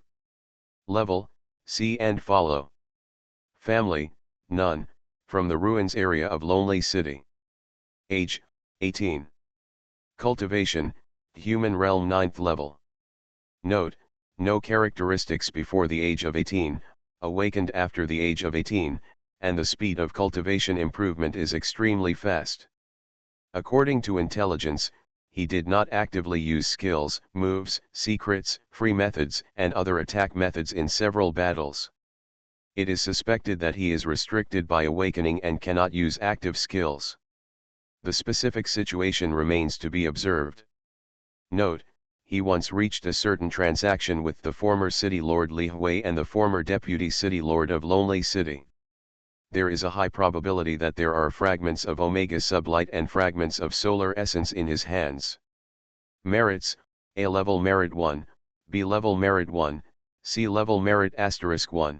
Level, C and follow. Family, none, from the ruins area of Lonely City. Age, 18. Cultivation, Human Realm 9th level. Note, no characteristics before the age of 18, awakened after the age of 18, and the speed of cultivation improvement is extremely fast. According to intelligence, he did not actively use skills, moves, secrets, free methods, and other attack methods in several battles. It is suspected that he is restricted by awakening and cannot use active skills. The specific situation remains to be observed. Note, he once reached a certain transaction with the former City Lord Li Hui and the former Deputy City Lord of Lonely City. There is a high probability that there are fragments of Omega Sublight and fragments of Solar Essence in his hands. Merits, A-level Merit 1, B-level Merit 1, C-level Merit *1.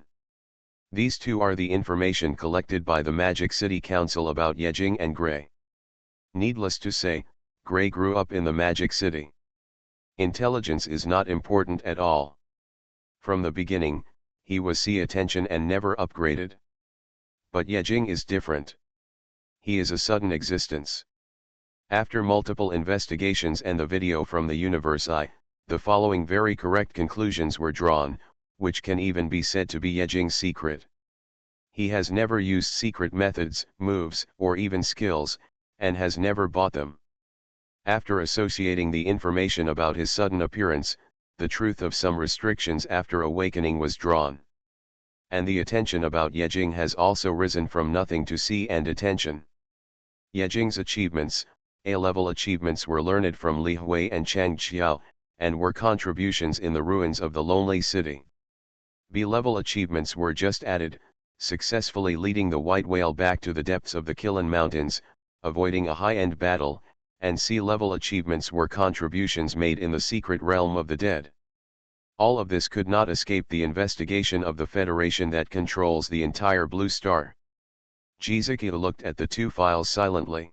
These two are the information collected by the Magic City Council about Yejing and Gray. Needless to say, Gray grew up in the Magic City. Intelligence is not important at all. From the beginning, he was C-attention and never upgraded. But Yejing is different. He is a sudden existence. After multiple investigations and the video from the Universe Eye, the following very correct conclusions were drawn, which can even be said to be Yejing's secret. He has never used secret methods, moves, or even skills, and has never bought them. After associating the information about his sudden appearance, the truth of some restrictions after awakening was drawn. And the attention about Yejing has also risen from nothing to C and attention. Yejing's achievements, A-level achievements were learned from Li Hui and Chang Xiao, and were contributions in the ruins of the Lonely City. B-level achievements were just added, successfully leading the White Whale back to the depths of the Kilin Mountains, avoiding a high-end battle, and C-level achievements were contributions made in the secret realm of the dead. All of this could not escape the investigation of the Federation that controls the entire Blue Star. Jizukiu looked at the two files silently.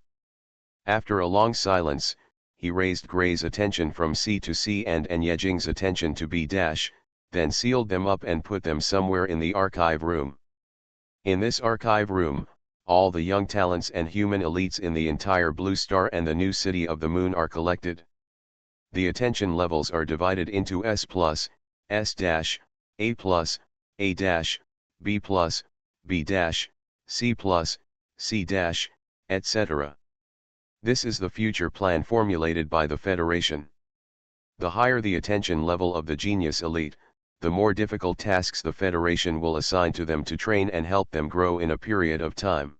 After a long silence, he raised Gray's attention from C to C and Yejing's attention to B-, then sealed them up and put them somewhere in the archive room. In this archive room, all the young talents and human elites in the entire Blue Star and the new City of the Moon are collected. The attention levels are divided into S+, S-, A+, A-, B+, B-, C+, C-, etc. This is the future plan formulated by the Federation. The higher the attention level of the genius elite, the more difficult tasks the Federation will assign to them to train and help them grow in a period of time.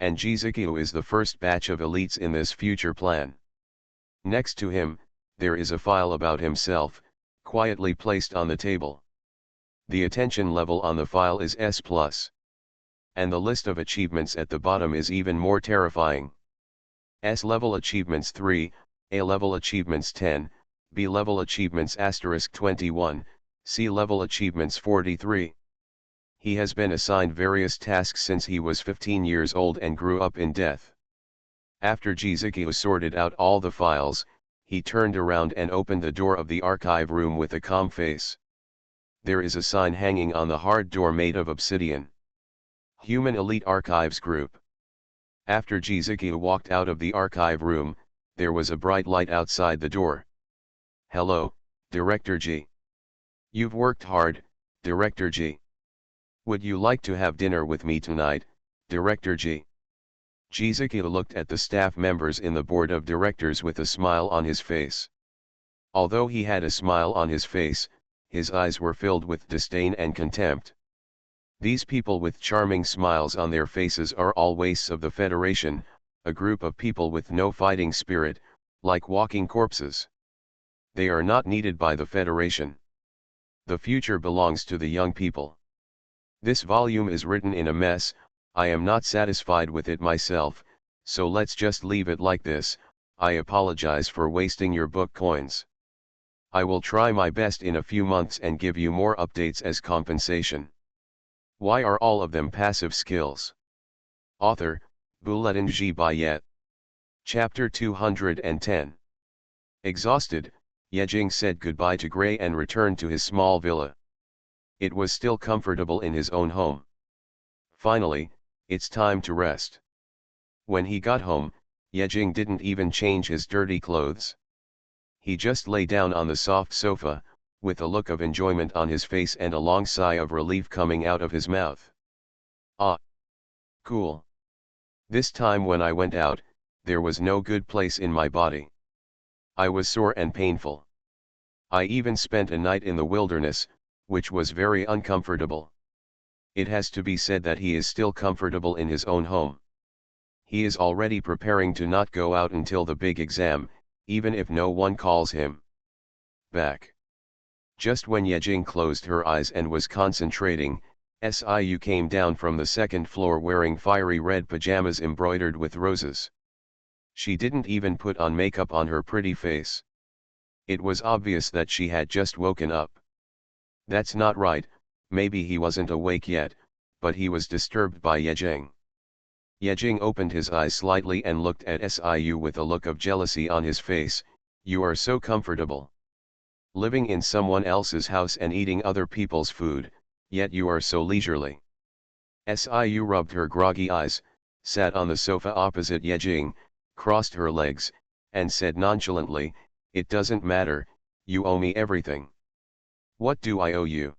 And Jizukyu is the first batch of elites in this future plan. Next to him, there is a file about himself, quietly placed on the table. The attention level on the file is S+. And the list of achievements at the bottom is even more terrifying. S-level achievements 3, A-level achievements 10, B-level achievements *21, C-level achievements 43. He has been assigned various tasks since he was 15 years old and grew up in death. After Jizukyu sorted out all the files, he turned around and opened the door of the archive room with a calm face. There is a sign hanging on the hard door made of obsidian. Human Elite Archives Group. After Jizukyu walked out of the archive room, there was a bright light outside the door. "Hello, Director G. You've worked hard, Director G. Would you like to have dinner with me tonight, Director G?" Jizukyu looked at the staff members in the board of directors with a smile on his face. Although he had a smile on his face, his eyes were filled with disdain and contempt. These people with charming smiles on their faces are all wastes of the Federation, a group of people with no fighting spirit, like walking corpses. They are not needed by the Federation. The future belongs to the young people. This volume is written in a mess. I am not satisfied with it myself, so let's just leave it like this. I apologize for wasting your book coins. I will try my best in a few months and give you more updates as compensation. Why are all of them passive skills? Author, Bulletin G. Bayet. Chapter 210. Exhausted, Yejing said goodbye to Gray and returned to his small villa. It was still comfortable in his own home. Finally, it's time to rest. When he got home, Yejing didn't even change his dirty clothes. He just lay down on the soft sofa, with a look of enjoyment on his face and a long sigh of relief coming out of his mouth. Ah! Cool. This time when I went out, there was no good place in my body. I was sore and painful. I even spent a night in the wilderness, which was very uncomfortable. It has to be said that he is still comfortable in his own home. He is already preparing to not go out until the big exam, even if no one calls him back. Just when Yejing closed her eyes and was concentrating, Siu came down from the second floor wearing fiery red pajamas embroidered with roses. She didn't even put on makeup on her pretty face. It was obvious that she had just woken up. That's not right, maybe he wasn't awake yet, but he was disturbed by Yejing. Yejing opened his eyes slightly and looked at Siu with a look of jealousy on his face. "You are so comfortable. Living in someone else's house and eating other people's food, yet you are so leisurely." Siu rubbed her groggy eyes, sat on the sofa opposite Yejing, crossed her legs, and said nonchalantly, "It doesn't matter, you owe me everything." "What do I owe you?"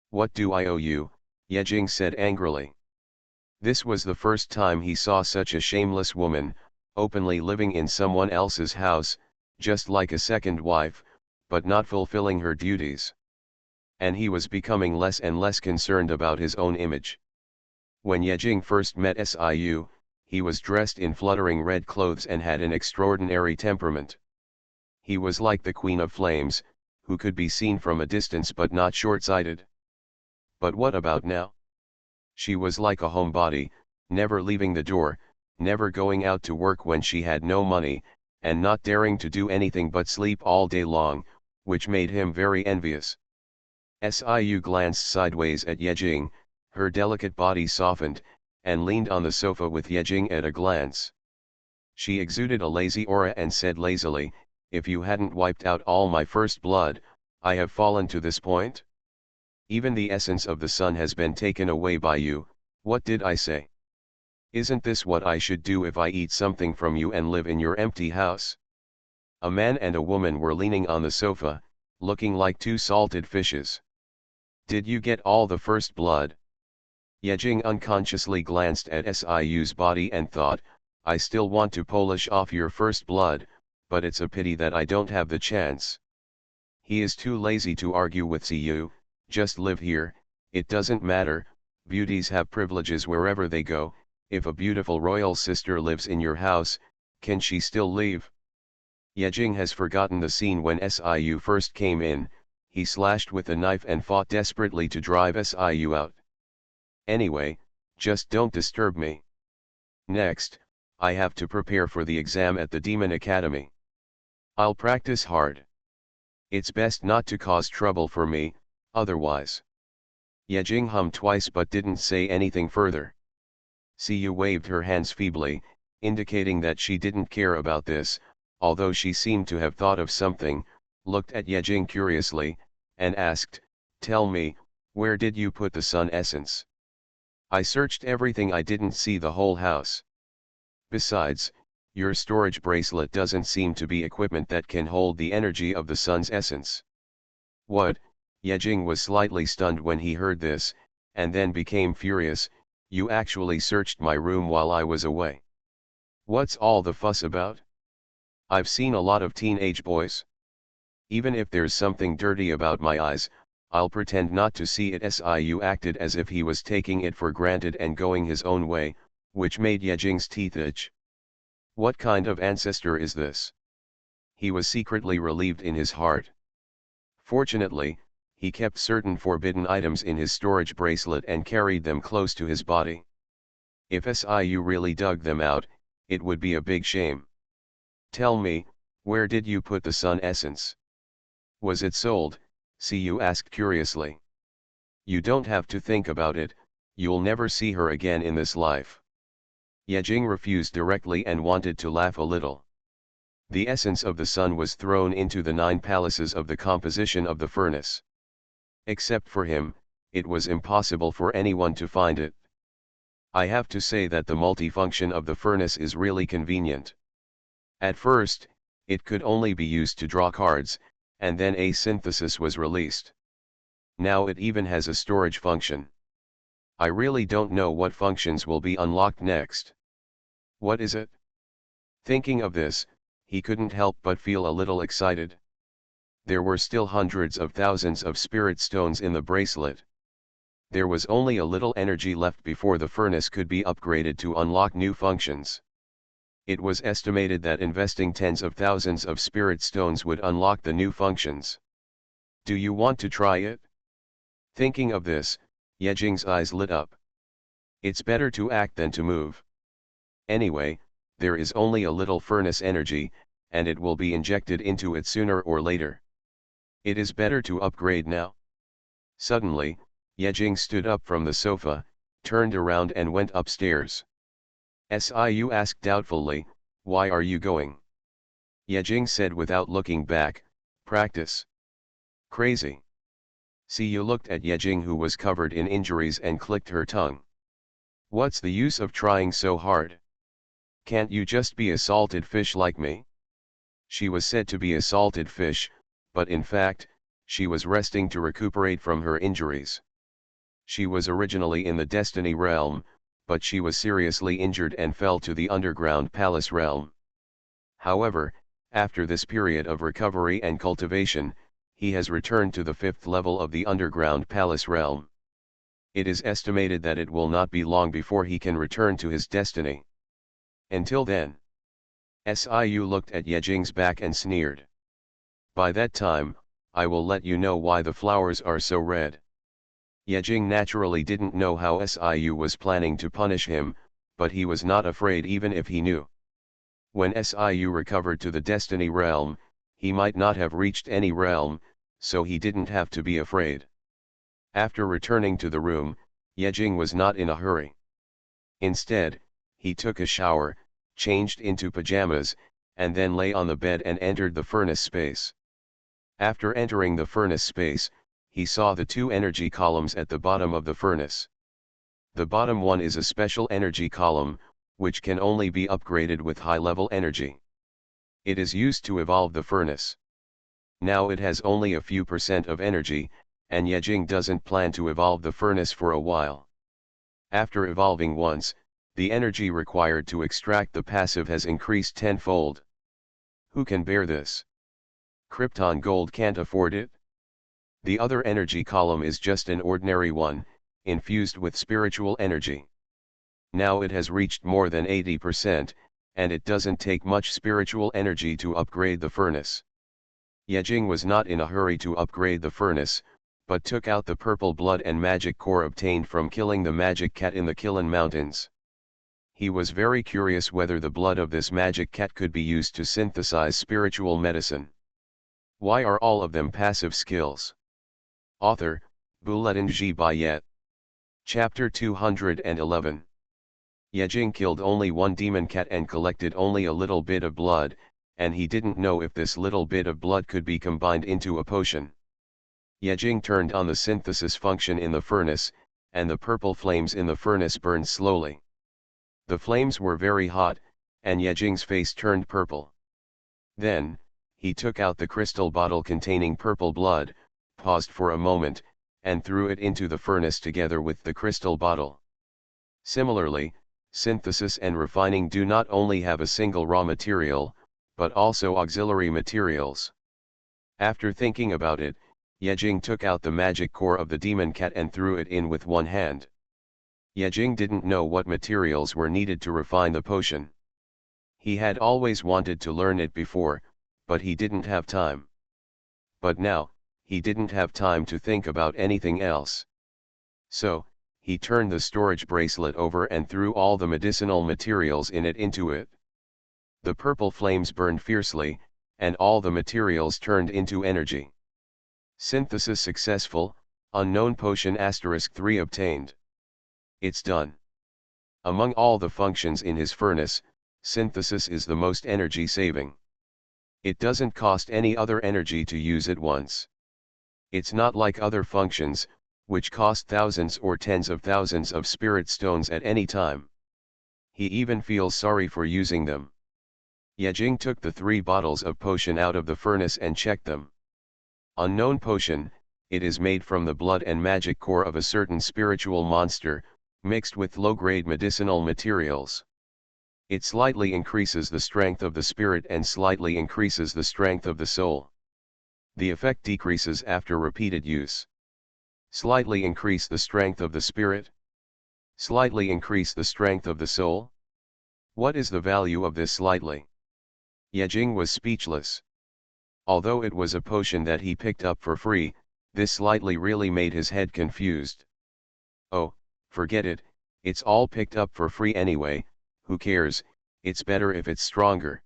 "What do I owe you?" Yejing said angrily. This was the first time he saw such a shameless woman, openly living in someone else's house, just like a second wife, but not fulfilling her duties. And he was becoming less and less concerned about his own image. When Yejing first met Siu, he was dressed in fluttering red clothes and had an extraordinary temperament. He was like the Queen of Flames, who could be seen from a distance but not short-sighted. But what about now? She was like a homebody, never leaving the door, never going out to work when she had no money, and not daring to do anything but sleep all day long, which made him very envious. Siu glanced sideways at Yejing, her delicate body softened, and leaned on the sofa with Yejing at a glance. She exuded a lazy aura and said lazily, "If you hadn't wiped out all my first blood, I have fallen to this point? Even the essence of the sun has been taken away by you. What did I say? Isn't this what I should do if I eat something from you and live in your empty house?" A man and a woman were leaning on the sofa, looking like two salted fishes. "Did you get all the first blood?" Yejing unconsciously glanced at Siu's body and thought, "I still want to polish off your first blood, but it's a pity that I don't have the chance." He is too lazy to argue with Siyu. Just live here, it doesn't matter, beauties have privileges wherever they go. If a beautiful royal sister lives in your house, can she still leave? Yejing has forgotten the scene when Siu first came in. He slashed with a knife and fought desperately to drive Siu out. Anyway, just don't disturb me. Next, I have to prepare for the exam at the Demon Academy. I'll practice hard. It's best not to cause trouble for me, otherwise. Yejing hummed twice but didn't say anything further. Siyu waved her hands feebly, indicating that she didn't care about this, although she seemed to have thought of something, looked at Yejing curiously, and asked, "Tell me, where did you put the sun essence?" "I searched everything, I didn't see the whole house. Besides, your storage bracelet doesn't seem to be equipment that can hold the energy of the sun's essence." "What?" Yejing was slightly stunned when he heard this, and then became furious. "You actually searched my room while I was away? What's all the fuss about? I've seen a lot of teenage boys. Even if there's something dirty about my eyes, I'll pretend not to see it." Siu acted as if he was taking it for granted and going his own way, which made Yejing's teeth itch. What kind of ancestor is this? He was secretly relieved in his heart. Fortunately, he kept certain forbidden items in his storage bracelet and carried them close to his body. If Siu really dug them out, it would be a big shame. "Tell me, where did you put the sun essence? Was it sold?" Siu asked curiously. "You don't have to think about it, you'll never see her again in this life." Yejing refused directly and wanted to laugh a little. The essence of the sun was thrown into the 9 palaces of the composition of the furnace. Except for him, it was impossible for anyone to find it. I have to say that the multifunction of the furnace is really convenient. At first, it could only be used to draw cards, and then a synthesis was released. Now it even has a storage function. I really don't know what functions will be unlocked next. What is it? Thinking of this, he couldn't help but feel a little excited. There were still hundreds of thousands of spirit stones in the bracelet. There was only a little energy left before the furnace could be upgraded to unlock new functions. It was estimated that investing tens of thousands of spirit stones would unlock the new functions. Do you want to try it? Thinking of this, Yejing's eyes lit up. It's better to act than to move. Anyway, there is only a little furnace energy, and it will be injected into it sooner or later. It is better to upgrade now. Suddenly, Yejing stood up from the sofa, turned around and went upstairs. Siu asked doubtfully, "Why are you going?" Yejing said without looking back, "Practice." Crazy. Siu looked at Yejing, who was covered in injuries, and clicked her tongue. "What's the use of trying so hard? Can't you just be a salted fish like me?" She was said to be a salted fish, but in fact, she was resting to recuperate from her injuries. She was originally in the Destiny realm, but she was seriously injured and fell to the underground palace realm. However, after this period of recovery and cultivation, he has returned to the 5th level of the underground palace realm. It is estimated that it will not be long before he can return to his destiny. Until then, Siu looked at Yejing's back and sneered. "By that time, I will let you know why the flowers are so red." Yejing naturally didn't know how Siu was planning to punish him, but he was not afraid even if he knew. When Siu recovered to the Destiny realm, he might not have reached any realm, so he didn't have to be afraid. After returning to the room, Yejing was not in a hurry. Instead, he took a shower, changed into pajamas, and then lay on the bed and entered the furnace space. After entering the furnace space, he saw the 2 energy columns at the bottom of the furnace. The bottom one is a special energy column, which can only be upgraded with high-level energy. It is used to evolve the furnace. Now it has only a few % of energy, and Yejing doesn't plan to evolve the furnace for a while. After evolving once, the energy required to extract the passive has increased tenfold. Who can bear this? Krypton gold can't afford it. The other energy column is just an ordinary one, infused with spiritual energy. Now it has reached more than 80%, and it doesn't take much spiritual energy to upgrade the furnace. Yejing was not in a hurry to upgrade the furnace, but took out the purple blood and magic core obtained from killing the magic cat in the Kilin Mountains. He was very curious whether the blood of this magic cat could be used to synthesize spiritual medicine. Why are all of them passive skills? Author, Buletin G. Bayet. Chapter 211. Yejing killed only one demon cat and collected only a little bit of blood, and he didn't know if this little bit of blood could be combined into a potion. Yejing turned on the synthesis function in the furnace, and the purple flames in the furnace burned slowly. The flames were very hot, and Yejing's face turned purple. Then, he took out the crystal bottle containing purple blood, paused for a moment, and threw it into the furnace together with the crystal bottle. Similarly, synthesis and refining do not only have a single raw material, but also auxiliary materials. After thinking about it, Yejing took out the magic core of the demon cat and threw it in with one hand. Yejing didn't know what materials were needed to refine the potion. He had always wanted to learn it before, but he didn't have time. But now, he didn't have time to think about anything else. So, he turned the storage bracelet over and threw all the medicinal materials in it into it. The purple flames burned fiercely, and all the materials turned into energy. Synthesis successful, unknown potion *3 obtained. It's done. Among all the functions in his furnace, synthesis is the most energy saving. It doesn't cost any other energy to use it once. It's not like other functions, which cost thousands or tens of thousands of spirit stones at any time. He even feels sorry for using them. Yejing took the 3 bottles of potion out of the furnace and checked them. Unknown potion, it is made from the blood and magic core of a certain spiritual monster, mixed with low-grade medicinal materials. It slightly increases the strength of the spirit and slightly increases the strength of the soul. The effect decreases after repeated use. Slightly increase the strength of the spirit. Slightly increase the strength of the soul. What is the value of this slightly? Yejing was speechless. Although it was a potion that he picked up for free, this slightly really made his head confused. Oh, forget it, it's all picked up for free anyway, who cares, it's better if it's stronger.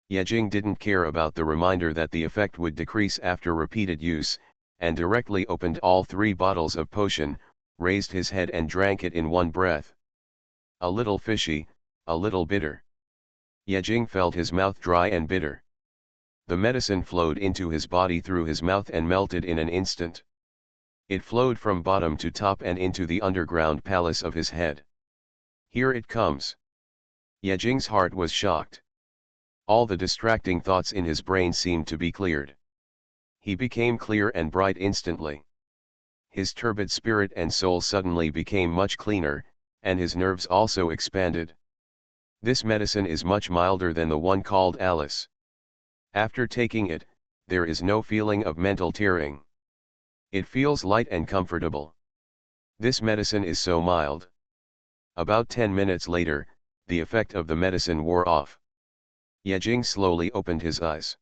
Yejing didn't care about the reminder that the effect would decrease after repeated use, and directly opened all 3 bottles of potion, raised his head and drank it in one breath. A little fishy, a little bitter. Yejing felt his mouth dry and bitter. The medicine flowed into his body through his mouth and melted in an instant. It flowed from bottom to top and into the underground palace of his head. Here it comes. Yejing's heart was shocked. All the distracting thoughts in his brain seemed to be cleared. He became clear and bright instantly. His turbid spirit and soul suddenly became much cleaner, and his nerves also expanded. This medicine is much milder than the one called Alice. After taking it, there is no feeling of mental tearing. It feels light and comfortable. This medicine is so mild. About 10 minutes later, the effect of the medicine wore off. Yejing slowly opened his eyes.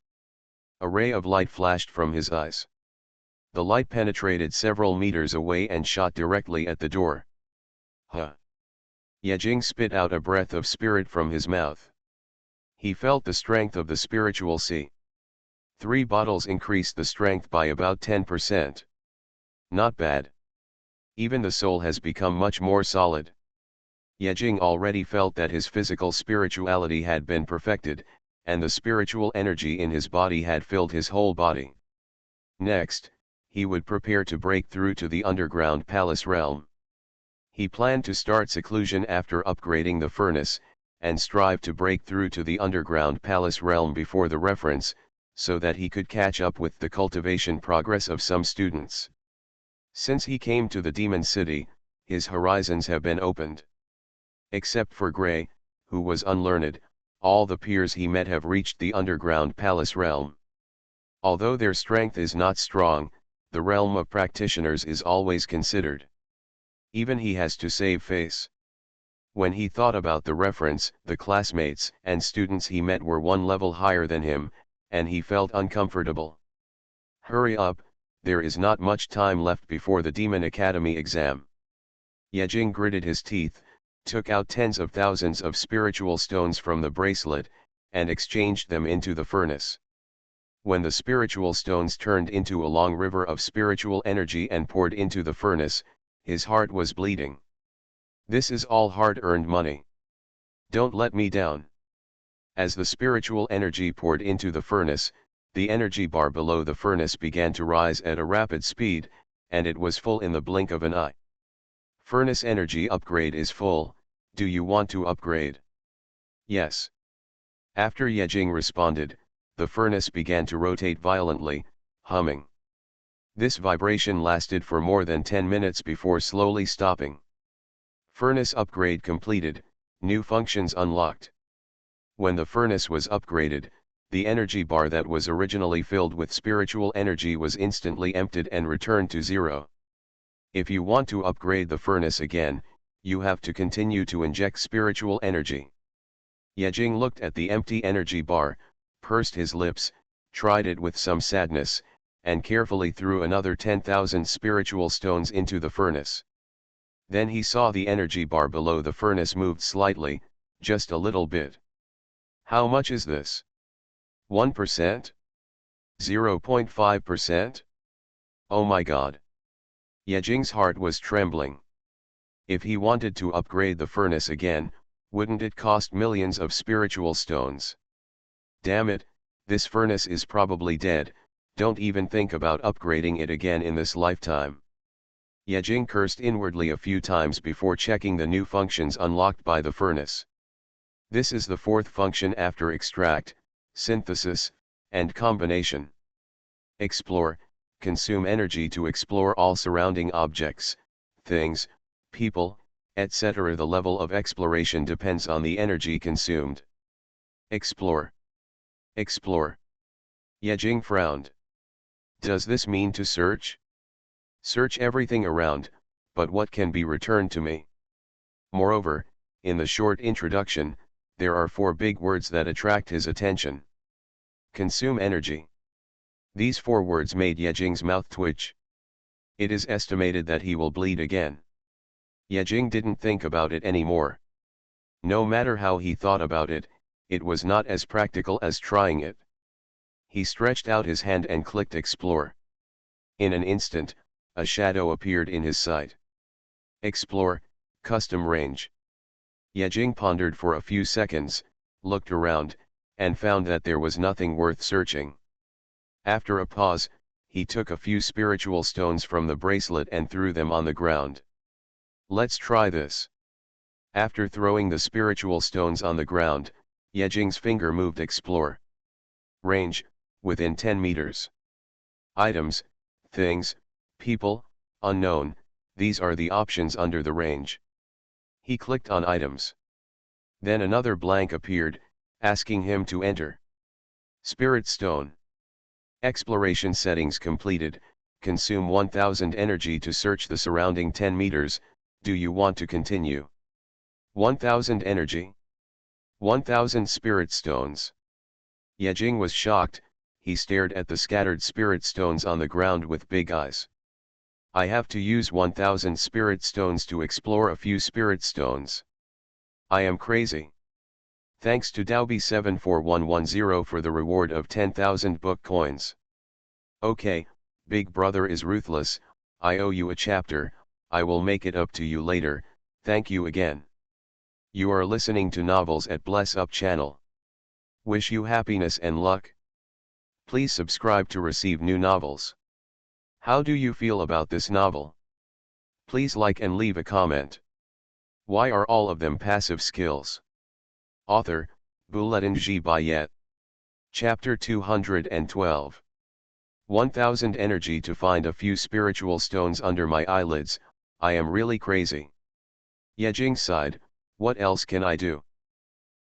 A ray of light flashed from his eyes. The light penetrated several meters away and shot directly at the door. Huh! Yejing spit out a breath of spirit from his mouth. He felt the strength of the spiritual sea. 3 bottles increased the strength by about 10%. Not bad. Even the soul has become much more solid. Yejing already felt that his physical spirituality had been perfected, and the spiritual energy in his body had filled his whole body. Next, he would prepare to break through to the underground palace realm. He planned to start seclusion after upgrading the furnace, and strive to break through to the underground palace realm before the reference, so that he could catch up with the cultivation progress of some students. Since he came to the demon city, his horizons have been opened. Except for Gray, who was unlearned, all the peers he met have reached the underground palace realm. Although their strength is not strong, the realm of practitioners is always considered. Even he has to save face. When he thought about the reference, the classmates and students he met were one level higher than him, and he felt uncomfortable. Hurry up, there is not much time left before the Demon Academy exam. Yejing gritted his teeth, took out tens of thousands of spiritual stones from the bracelet, and exchanged them into the furnace. When the spiritual stones turned into a long river of spiritual energy and poured into the furnace, his heart was bleeding. This is all hard-earned money. Don't let me down. As the spiritual energy poured into the furnace, the energy bar below the furnace began to rise at a rapid speed, and it was full in the blink of an eye. Furnace energy upgrade is full, do you want to upgrade? Yes. After Yejing responded, the furnace began to rotate violently, humming. This vibration lasted for more than 10 minutes before slowly stopping. Furnace upgrade completed, new functions unlocked. When the furnace was upgraded, the energy bar that was originally filled with spiritual energy was instantly emptied and returned to zero. If you want to upgrade the furnace again, you have to continue to inject spiritual energy. Yejing looked at the empty energy bar, pursed his lips, tried it with some sadness, and carefully threw another 10,000 spiritual stones into the furnace. Then he saw the energy bar below the furnace moved slightly, just a little bit. How much is this? 1%? 0.5%? Oh my God! Yejing's heart was trembling. If he wanted to upgrade the furnace again, wouldn't it cost millions of spiritual stones? Damn it, this furnace is probably dead, don't even think about upgrading it again in this lifetime. Yejing cursed inwardly a few times before checking the new functions unlocked by the furnace. This is the fourth function after extract, synthesis, and combination. Explore, consume energy to explore all surrounding objects, things, people, etc. The level of exploration depends on the energy consumed. Explore. Explore. Yejing frowned. Does this mean to search? Search everything around, but what can be returned to me? Moreover, in the short introduction, there are 4 big words that attract his attention. Consume energy. These 4 words made Yejing's mouth twitch. It is estimated that he will bleed again. Yejing didn't think about it anymore. No matter how he thought about it, it was not as practical as trying it. He stretched out his hand and clicked explore. In an instant, a shadow appeared in his sight. Explore, custom range. Yejing pondered for a few seconds, looked around, and found that there was nothing worth searching. After a pause, he took a few spiritual stones from the bracelet and threw them on the ground. Let's try this. After throwing the spiritual stones on the ground, Yejing's finger moved explore. Range, within 10 meters. Items, things, people, unknown, these are the options under the range. He clicked on items. Then another blank appeared, asking him to enter. Spirit stone. Exploration settings completed, consume 1000 energy to search the surrounding 10 meters, do you want to continue? 1000 energy. 1000 spirit stones. Yejing was shocked, he stared at the scattered spirit stones on the ground with big eyes. I have to use 1000 spirit stones to explore a few spirit stones. I am crazy. Thanks to Dowby74110 for the reward of 10,000 book coins. Okay, Big Brother is ruthless, I owe you a chapter, I will make it up to you later, thank you again. You are listening to Novels at Bless Up channel. Wish you happiness and luck. Please subscribe to receive new novels. How do you feel about this novel? Please like and leave a comment. Why are all of them passive skills? Author, Bouletin G. Bayet. Chapter 212. 1000 energy to find a few spiritual stones under my eyelids, I am really crazy. Yejing sighed, what else can I do?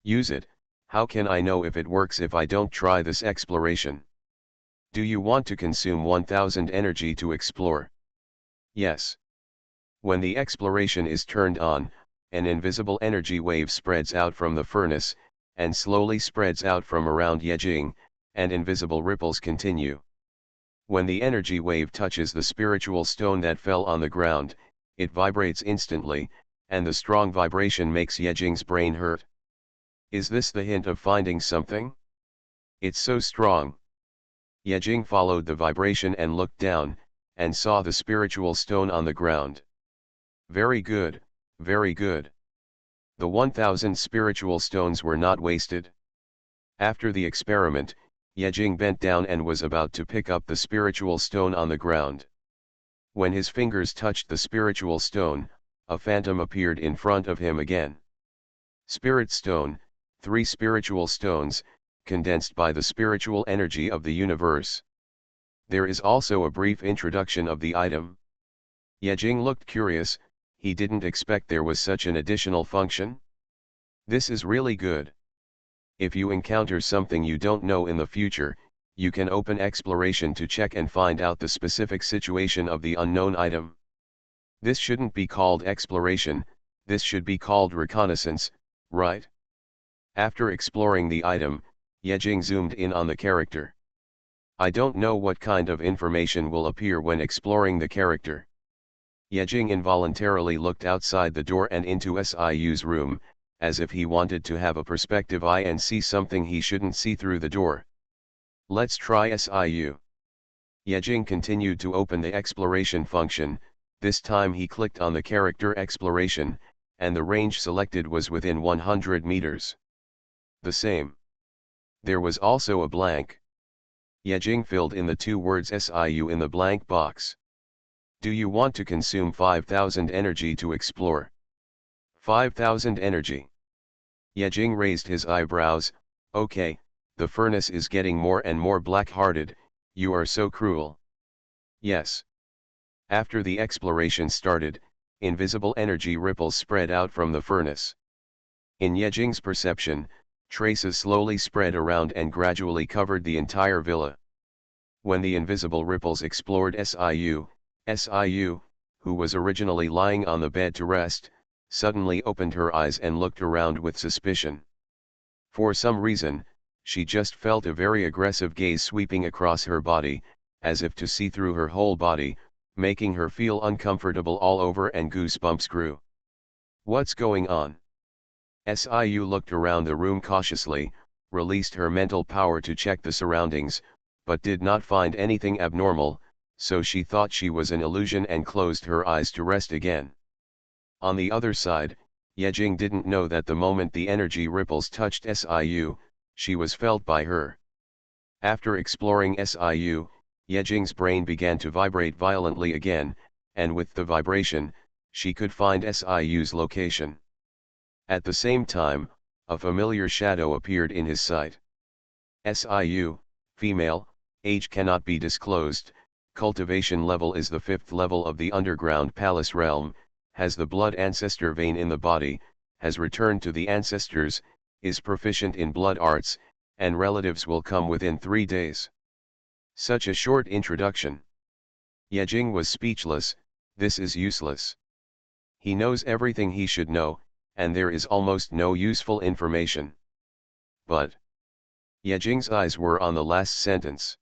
Use it, how can I know if it works if I don't try this exploration? Do you want to consume 1000 energy to explore? Yes. When the exploration is turned on, an invisible energy wave spreads out from the furnace, and slowly spreads out from around Yejing, and invisible ripples continue. When the energy wave touches the spiritual stone that fell on the ground, it vibrates instantly, and the strong vibration makes Yejing's brain hurt. Is this the hint of finding something? It's so strong. Yejing followed the vibration and looked down, and saw the spiritual stone on the ground. Very good, very good. The 1000 spiritual stones were not wasted. After the experiment, Yejing bent down and was about to pick up the spiritual stone on the ground. When his fingers touched the spiritual stone, a phantom appeared in front of him again. Spirit stone, 3 spiritual stones, condensed by the spiritual energy of the universe. There is also a brief introduction of the item. Yejing looked curious, he didn't expect there was such an additional function. This is really good. If you encounter something you don't know in the future, you can open exploration to check and find out the specific situation of the unknown item. This shouldn't be called exploration, this should be called reconnaissance, right? After exploring the item, Yejing zoomed in on the character. I don't know what kind of information will appear when exploring the character. Yejing involuntarily looked outside the door and into Siu's room, as if he wanted to have a perspective eye and see something he shouldn't see through the door. Let's try Siu. Yejing continued to open the exploration function. This time he clicked on the character exploration, and the range selected was within 100 meters. The same. There was also a blank. Yejing filled in the 2 words Siu in the blank box. Do you want to consume 5000 energy to explore? 5000 energy. Yejing raised his eyebrows. Okay, the furnace is getting more and more black-hearted, you are so cruel. Yes. After the exploration started, invisible energy ripples spread out from the furnace. In Yejing's perception, traces slowly spread around and gradually covered the entire villa. When the invisible ripples explored Siu, who was originally lying on the bed to rest, suddenly opened her eyes and looked around with suspicion. For some reason, she just felt a very aggressive gaze sweeping across her body, as if to see through her whole body, making her feel uncomfortable all over and goosebumps grew. What's going on? Siu looked around the room cautiously, released her mental power to check the surroundings, but did not find anything abnormal, so she thought she was an illusion and closed her eyes to rest again. On the other side, Yejing didn't know that the moment the energy ripples touched Siu, she was felt by her. After exploring Siu, Yejing's brain began to vibrate violently again, and with the vibration, she could find Siu's location. At the same time, a familiar shadow appeared in his sight. Siu, female, age cannot be disclosed, cultivation level is the 5th level of the underground palace realm, has the blood ancestor vein in the body, has returned to the ancestors, is proficient in blood arts, and relatives will come within 3 days. Such a short introduction. Yejing was speechless. This is useless. He knows everything he should know, and there is almost no useful information. But Yejing's eyes were on the last sentence.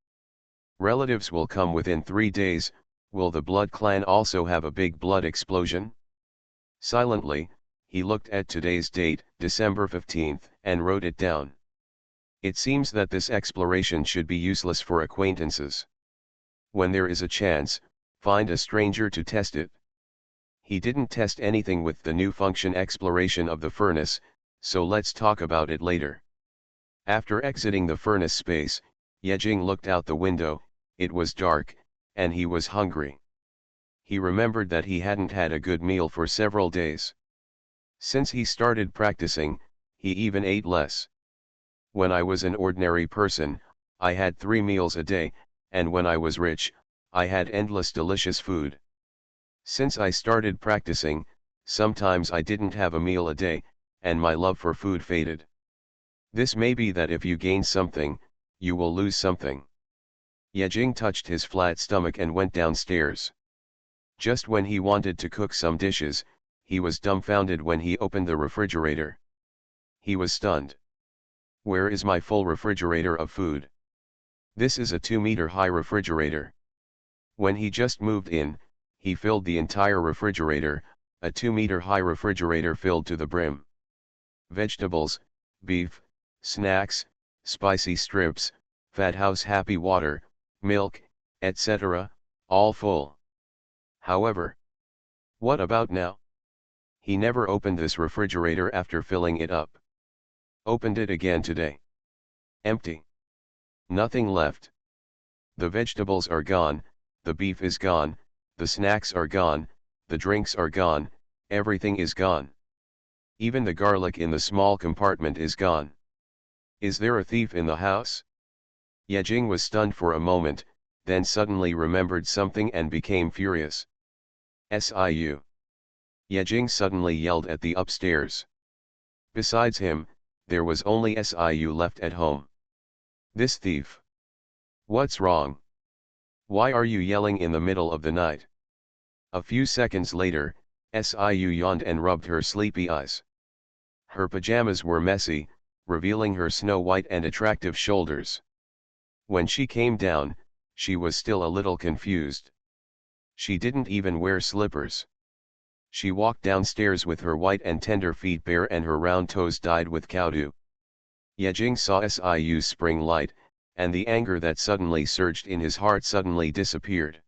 Relatives will come within 3 days, will the blood clan also have a big blood explosion? Silently, he looked at today's date, December 15th, and wrote it down. It seems that this exploration should be useless for acquaintances. When there is a chance, find a stranger to test it. He didn't test anything with the new function exploration of the furnace, so let's talk about it later. After exiting the furnace space, Yejing looked out the window. It was dark, and he was hungry. He remembered that he hadn't had a good meal for several days. Since he started practicing, he even ate less. When I was an ordinary person, I had 3 meals a day, and when I was rich, I had endless delicious food. Since I started practicing, sometimes I didn't have a meal a day, and my love for food faded. This may be that if you gain something, you will lose something. Yejing touched his flat stomach and went downstairs. Just when he wanted to cook some dishes, he was dumbfounded when he opened the refrigerator. He was stunned. Where is my full refrigerator of food? This is a 2-meter-high refrigerator. When he just moved in, he filled the entire refrigerator, a 2-meter-high refrigerator filled to the brim. Vegetables, beef, snacks, spicy strips, fat house happy water, milk, etc., all full. However, what about now? He never opened this refrigerator after filling it up. Opened it again today. Empty. Nothing left. The vegetables are gone, the beef is gone, the snacks are gone, the drinks are gone, everything is gone. Even the garlic in the small compartment is gone. Is there a thief in the house? Yejing was stunned for a moment, then suddenly remembered something and became furious. Siu. Yejing suddenly yelled at the upstairs. Besides him, there was only Siu left at home. This thief. What's wrong? Why are you yelling in the middle of the night? A few seconds later, Siu yawned and rubbed her sleepy eyes. Her pajamas were messy, revealing her snow-white and attractive shoulders. When she came down, she was still a little confused. She didn't even wear slippers. She walked downstairs with her white and tender feet bare and her round toes dyed with cow dew. Yejing saw Siu's spring light, and the anger that suddenly surged in his heart suddenly disappeared.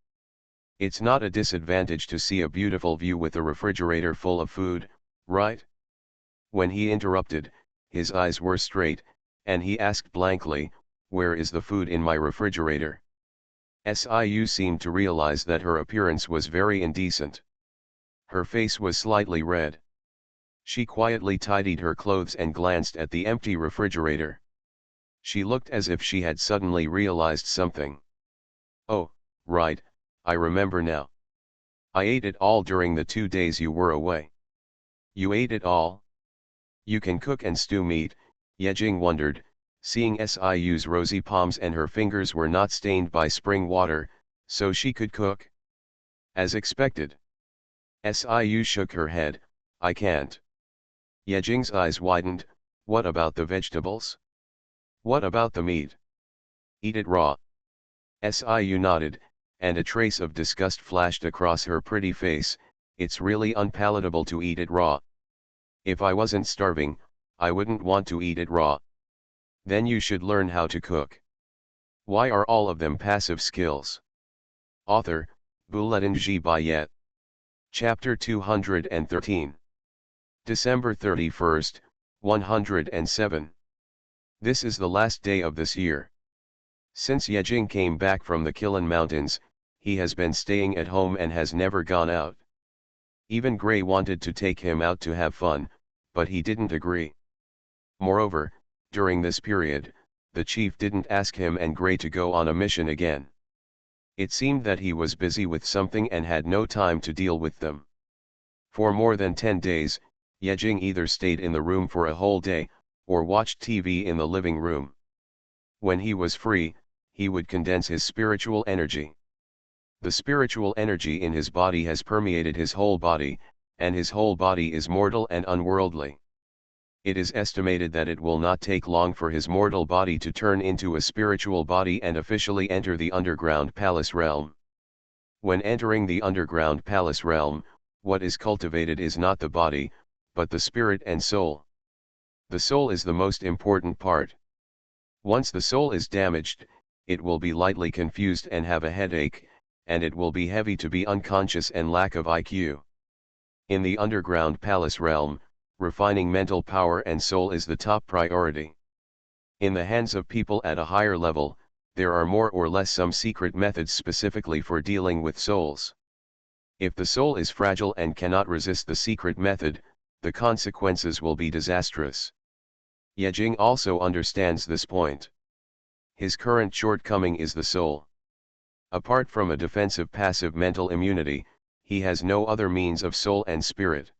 It's not a disadvantage to see a beautiful view with a refrigerator full of food, right? When he interrupted, his eyes were straight, and he asked blankly, where is the food in my refrigerator? Siu seemed to realize that her appearance was very indecent. Her face was slightly red. She quietly tidied her clothes and glanced at the empty refrigerator. She looked as if she had suddenly realized something. Oh, right, I remember now. I ate it all during the 2 days you were away. You ate it all? You can cook and stew meat, Yejing wondered, seeing Siu's rosy palms and her fingers were not stained by spring water, so she could cook. As expected. Siu shook her head, I can't. Yejing's eyes widened, what about the vegetables? What about the meat? Eat it raw. Siu nodded, and a trace of disgust flashed across her pretty face, it's really unpalatable to eat it raw. If I wasn't starving, I wouldn't want to eat it raw. Then you should learn how to cook. Why are all of them passive skills? Author, Bulletin G. Bayet. Chapter 213. December 31st, 107. This is the last day of this year. Since Yejing came back from the Qilan Mountains, he has been staying at home and has never gone out. Even Gray wanted to take him out to have fun, but he didn't agree. Moreover, during this period, the chief didn't ask him and Gray to go on a mission again. It seemed that he was busy with something and had no time to deal with them. For more than 10 days, Yejing either stayed in the room for a whole day, or watched TV in the living room. When he was free, he would condense his spiritual energy. The spiritual energy in his body has permeated his whole body, and his whole body is mortal and unworldly. It is estimated that it will not take long for his mortal body to turn into a spiritual body and officially enter the underground palace realm. When entering the underground palace realm, what is cultivated is not the body, but the spirit and soul. The soul is the most important part. Once the soul is damaged, it will be lightly confused and have a headache, and it will be heavy to be unconscious and lack of IQ. In the underground palace realm, refining mental power and soul is the top priority. In the hands of people at a higher level, there are more or less some secret methods specifically for dealing with souls. If the soul is fragile and cannot resist the secret method, the consequences will be disastrous. Yejing also understands this point. His current shortcoming is the soul. Apart from a defensive passive mental immunity, he has no other means of soul and spirit.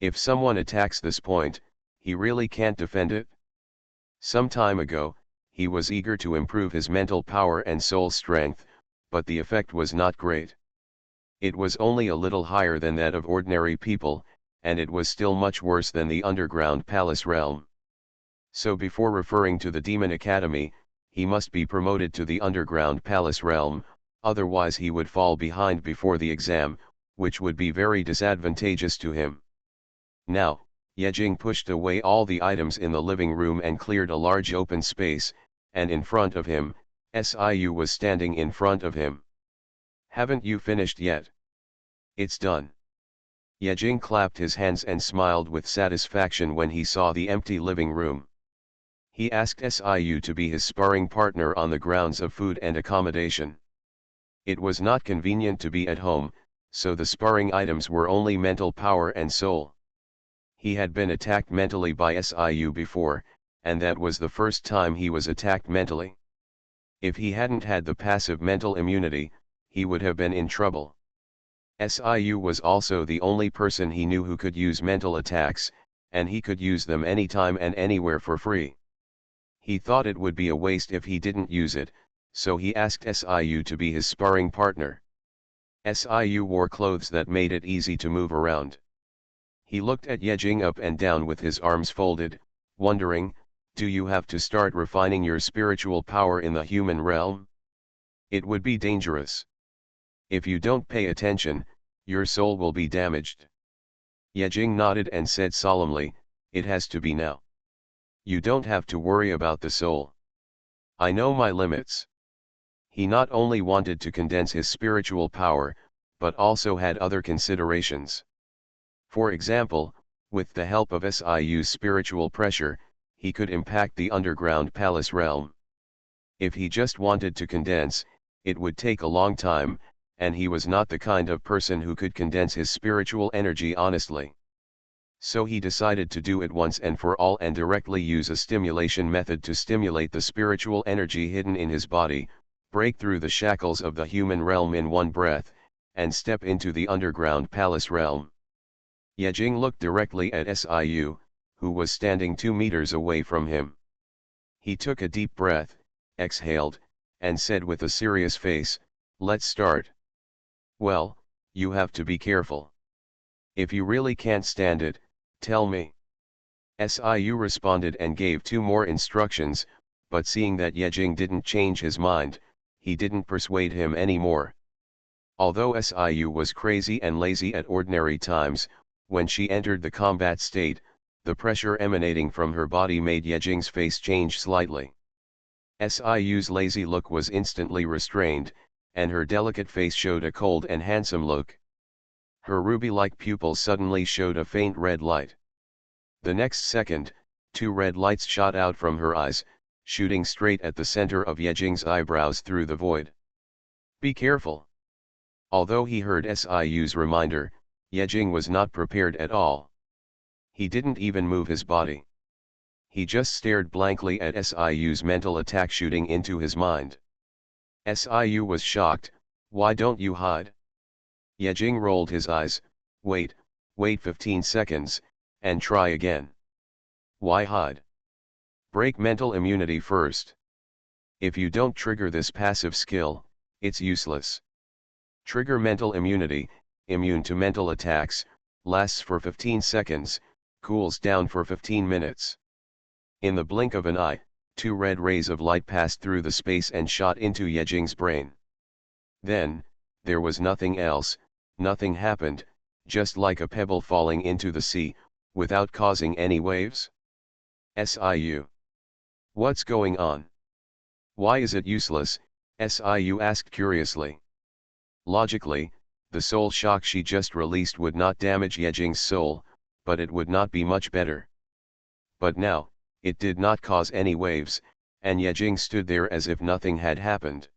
If someone attacks this point, he really can't defend it. Some time ago, he was eager to improve his mental power and soul strength, but the effect was not great. It was only a little higher than that of ordinary people, and it was still much worse than the underground palace realm. So before referring to the Demon Academy, he must be promoted to the underground palace realm, otherwise he would fall behind before the exam, which would be very disadvantageous to him. Now, Yejing pushed away all the items in the living room and cleared a large open space, and in front of him, Siu was standing in front of him. "Haven't you finished yet?" "It's done." Yejing clapped his hands and smiled with satisfaction when he saw the empty living room. He asked Siu to be his sparring partner on the grounds of food and accommodation. It was not convenient to be at home, so the sparring items were only mental power and soul. He had been attacked mentally by Siu before, and that was the first time he was attacked mentally. If he hadn't had the passive mental immunity, he would have been in trouble. Siu was also the only person he knew who could use mental attacks, and he could use them anytime and anywhere for free. He thought it would be a waste if he didn't use it, so he asked Siu to be his sparring partner. Siu wore clothes that made it easy to move around. He looked at Yejing up and down with his arms folded, wondering, do you have to start refining your spiritual power in the human realm? It would be dangerous. If you don't pay attention, your soul will be damaged. Yejing nodded and said solemnly, it has to be now. You don't have to worry about the soul. I know my limits. He not only wanted to condense his spiritual power, but also had other considerations. For example, with the help of Siu's spiritual pressure, he could impact the underground palace realm. If he just wanted to condense, it would take a long time, and he was not the kind of person who could condense his spiritual energy honestly. So he decided to do it once and for all and directly use a stimulation method to stimulate the spiritual energy hidden in his body, break through the shackles of the human realm in one breath, and step into the underground palace realm. Yejing looked directly at Siu, who was standing 2 meters away from him. He took a deep breath, exhaled, and said with a serious face, let's start. Well, you have to be careful. If you really can't stand it, tell me. Siu responded and gave 2 more instructions, but seeing that Yejing didn't change his mind, he didn't persuade him anymore. Although Siu was crazy and lazy at ordinary times, when she entered the combat state, the pressure emanating from her body made Yejing's face change slightly. Siu's lazy look was instantly restrained, and her delicate face showed a cold and handsome look. Her ruby-like pupils suddenly showed a faint red light. The next second, 2 red lights shot out from her eyes, shooting straight at the center of Yejing's eyebrows through the void. Be careful. Although he heard Siu's reminder, Yejing was not prepared at all. He didn't even move his body. He just stared blankly at Siu's mental attack shooting into his mind. Siu was shocked. Why don't you hide? Yejing rolled his eyes. Wait 15 seconds, and try again. Why hide? Break mental immunity first. If you don't trigger this passive skill, it's useless. Trigger mental immunity, immune to mental attacks, lasts for 15 seconds, cools down for 15 minutes. In the blink of an eye, 2 red rays of light passed through the space and shot into Yejing's brain. Then, there was nothing else, nothing happened, just like a pebble falling into the sea, without causing any waves. Siu. What's going on? Why is it useless? Siu asked curiously. Logically, the soul shock she just released would not damage Yejing's soul, but it would not be much better. But now, it did not cause any waves, and Yejing stood there as if nothing had happened.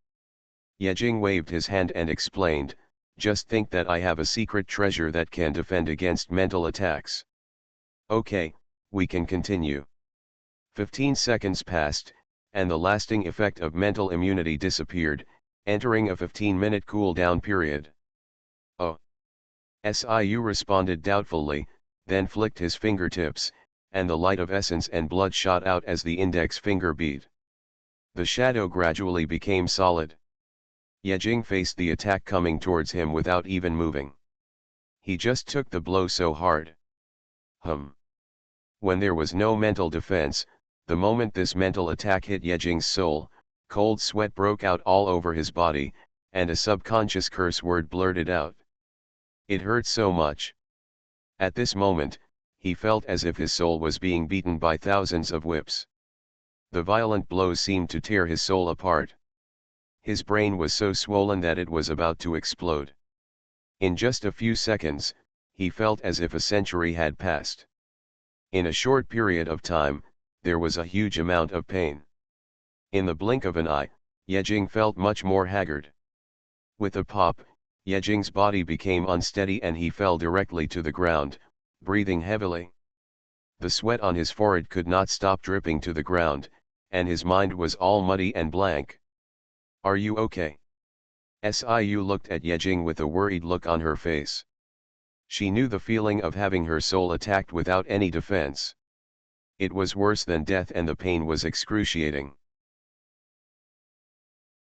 Yejing waved his hand and explained, just think that I have a secret treasure that can defend against mental attacks. Okay, we can continue. 15 seconds passed, and the lasting effect of mental immunity disappeared, entering a 15-minute cool-down period. Oh. Siu responded doubtfully, then flicked his fingertips, and the light of essence and blood shot out as the index finger beat. The shadow gradually became solid. Yejing faced the attack coming towards him without even moving. He just took the blow so hard. When there was no mental defense, the moment this mental attack hit Yejing's soul, cold sweat broke out all over his body, and a subconscious curse word blurted out. It hurt so much. At this moment, he felt as if his soul was being beaten by thousands of whips. The violent blows seemed to tear his soul apart. His brain was so swollen that it was about to explode. In just a few seconds, he felt as if a century had passed. In a short period of time, there was a huge amount of pain. In the blink of an eye, Yejing felt much more haggard. With a pop, Yejing's body became unsteady and he fell directly to the ground, breathing heavily. The sweat on his forehead could not stop dripping to the ground, and his mind was all muddy and blank. "Are you okay?" Siu looked at Yejing with a worried look on her face. She knew the feeling of having her soul attacked without any defense. It was worse than death and the pain was excruciating.